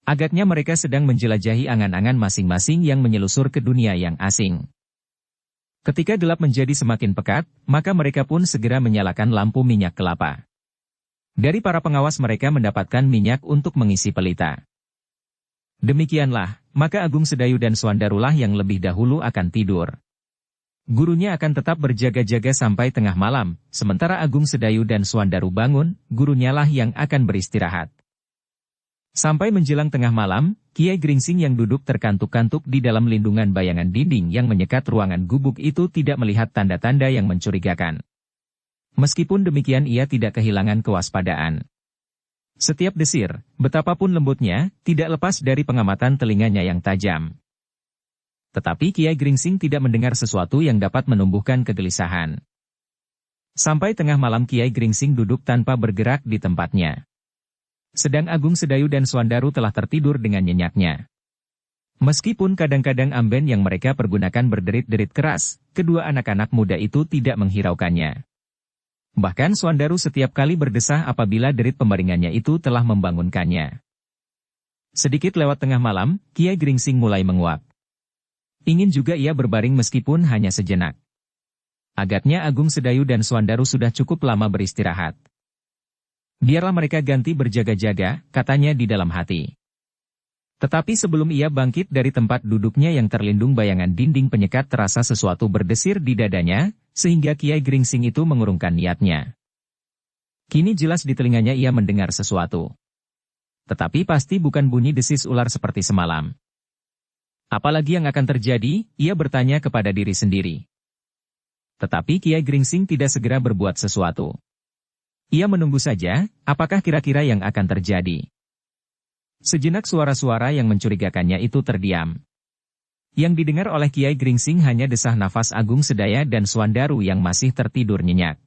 [SPEAKER 1] Agaknya mereka sedang menjelajahi angan-angan masing-masing yang menyelusur ke dunia yang asing. Ketika gelap menjadi semakin pekat, maka mereka pun segera menyalakan lampu minyak kelapa. Dari para pengawas mereka mendapatkan minyak untuk mengisi pelita. Demikianlah, maka Agung Sedayu dan Suandarulah yang lebih dahulu akan tidur. Gurunya akan tetap berjaga-jaga sampai tengah malam, sementara Agung Sedayu dan Suandaru bangun, gurunya lah yang akan beristirahat. Sampai menjelang tengah malam, Kiai Gringsing yang duduk terkantuk-kantuk di dalam lindungan bayangan dinding yang menyekat ruangan gubuk itu tidak melihat tanda-tanda yang mencurigakan. Meskipun demikian ia tidak kehilangan kewaspadaan. Setiap desir, betapapun lembutnya, tidak lepas dari pengamatan telinganya yang tajam. Tetapi Kiai Gringsing tidak mendengar sesuatu yang dapat menumbuhkan kegelisahan. Sampai tengah malam Kiai Gringsing duduk tanpa bergerak di tempatnya. Sedang Agung Sedayu dan Swandaru telah tertidur dengan nyenyaknya. Meskipun kadang-kadang amben yang mereka pergunakan berderit-derit keras, kedua anak-anak muda itu tidak menghiraukannya. Bahkan Swandaru setiap kali berdesah apabila derit pembaringannya itu telah membangunkannya. Sedikit lewat tengah malam, Kiai Gringsing mulai menguap. Ingin juga ia berbaring meskipun hanya sejenak. Agaknya Agung Sedayu dan Swandaru sudah cukup lama beristirahat. Biarlah mereka ganti berjaga-jaga, katanya di dalam hati. Tetapi sebelum ia bangkit dari tempat duduknya yang terlindung bayangan dinding penyekat terasa sesuatu berdesir di dadanya, sehingga Kiai Gringsing itu mengurungkan niatnya. Kini jelas di telinganya ia mendengar sesuatu. Tetapi pasti bukan bunyi desis ular seperti semalam. Apalagi yang akan terjadi, ia bertanya kepada diri sendiri. Tetapi Kiai Gringsing tidak segera berbuat sesuatu. Ia menunggu saja, apakah kira-kira yang akan terjadi. Sejenak suara-suara yang mencurigakannya itu terdiam. Yang didengar oleh Kiai Gringsing hanya desah nafas Agung Sedaya dan Swandaru yang masih tertidur nyenyak.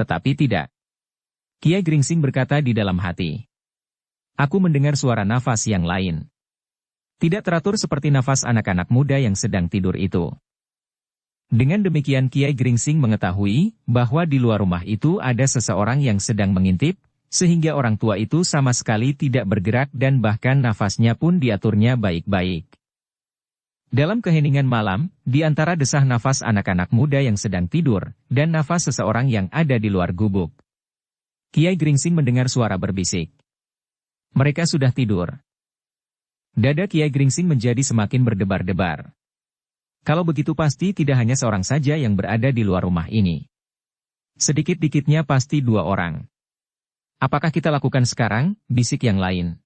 [SPEAKER 1] Tetapi tidak. Kiai Gringsing berkata di dalam hati. Aku mendengar suara nafas yang lain. Tidak teratur seperti nafas anak-anak muda yang sedang tidur itu. Dengan demikian Kiai Gringsing mengetahui bahwa di luar rumah itu ada seseorang yang sedang mengintip, sehingga orang tua itu sama sekali tidak bergerak dan bahkan nafasnya pun diaturnya baik-baik. Dalam keheningan malam, di antara desah nafas anak-anak muda yang sedang tidur, dan nafas seseorang yang ada di luar gubuk, Kiai Gringsing mendengar suara berbisik. Mereka sudah tidur. Dada Kiai Gringsing menjadi semakin berdebar-debar. Kalau begitu pasti tidak hanya seorang saja yang berada di luar rumah ini. Sedikit-dikitnya pasti dua orang. Apakah kita lakukan sekarang? Bisik yang lain.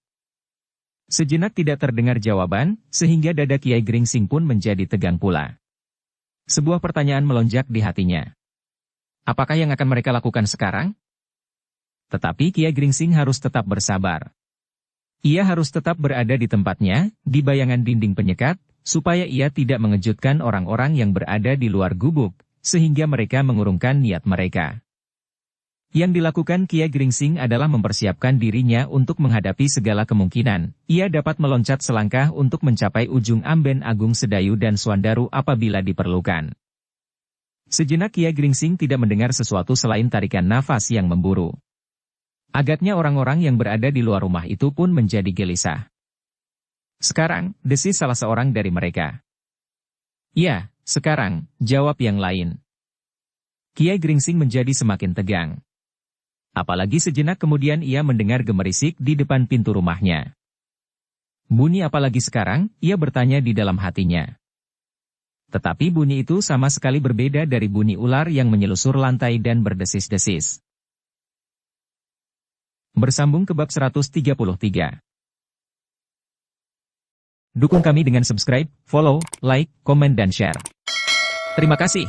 [SPEAKER 1] Sejenak tidak terdengar jawaban, sehingga dada Kiai Gringsing pun menjadi tegang pula. Sebuah pertanyaan melonjak di hatinya. Apakah yang akan mereka lakukan sekarang? Tetapi Kiai Gringsing harus tetap bersabar. Ia harus tetap berada di tempatnya, di bayangan dinding penyekat, supaya ia tidak mengejutkan orang-orang yang berada di luar gubuk, sehingga mereka mengurungkan niat mereka. Yang dilakukan Kiai Gringsing adalah mempersiapkan dirinya untuk menghadapi segala kemungkinan. Ia dapat meloncat selangkah untuk mencapai ujung amben Agung Sedayu dan Swandaru apabila diperlukan. Sejenak Kiai Gringsing tidak mendengar sesuatu selain tarikan nafas yang memburu. Agaknya orang-orang yang berada di luar rumah itu pun menjadi gelisah. Sekarang, desis salah seorang dari mereka. Ya, sekarang, jawab yang lain. Kiai Gringsing menjadi semakin tegang. Apalagi sejenak kemudian ia mendengar gemerisik di depan pintu rumahnya. Bunyi apalagi sekarang, ia bertanya di dalam hatinya. Tetapi bunyi itu sama sekali berbeda dari bunyi ular yang menyelusur lantai dan berdesis-desis. Bersambung ke bab 133. Dukung kami dengan subscribe, follow, like, komen dan share. Terima kasih.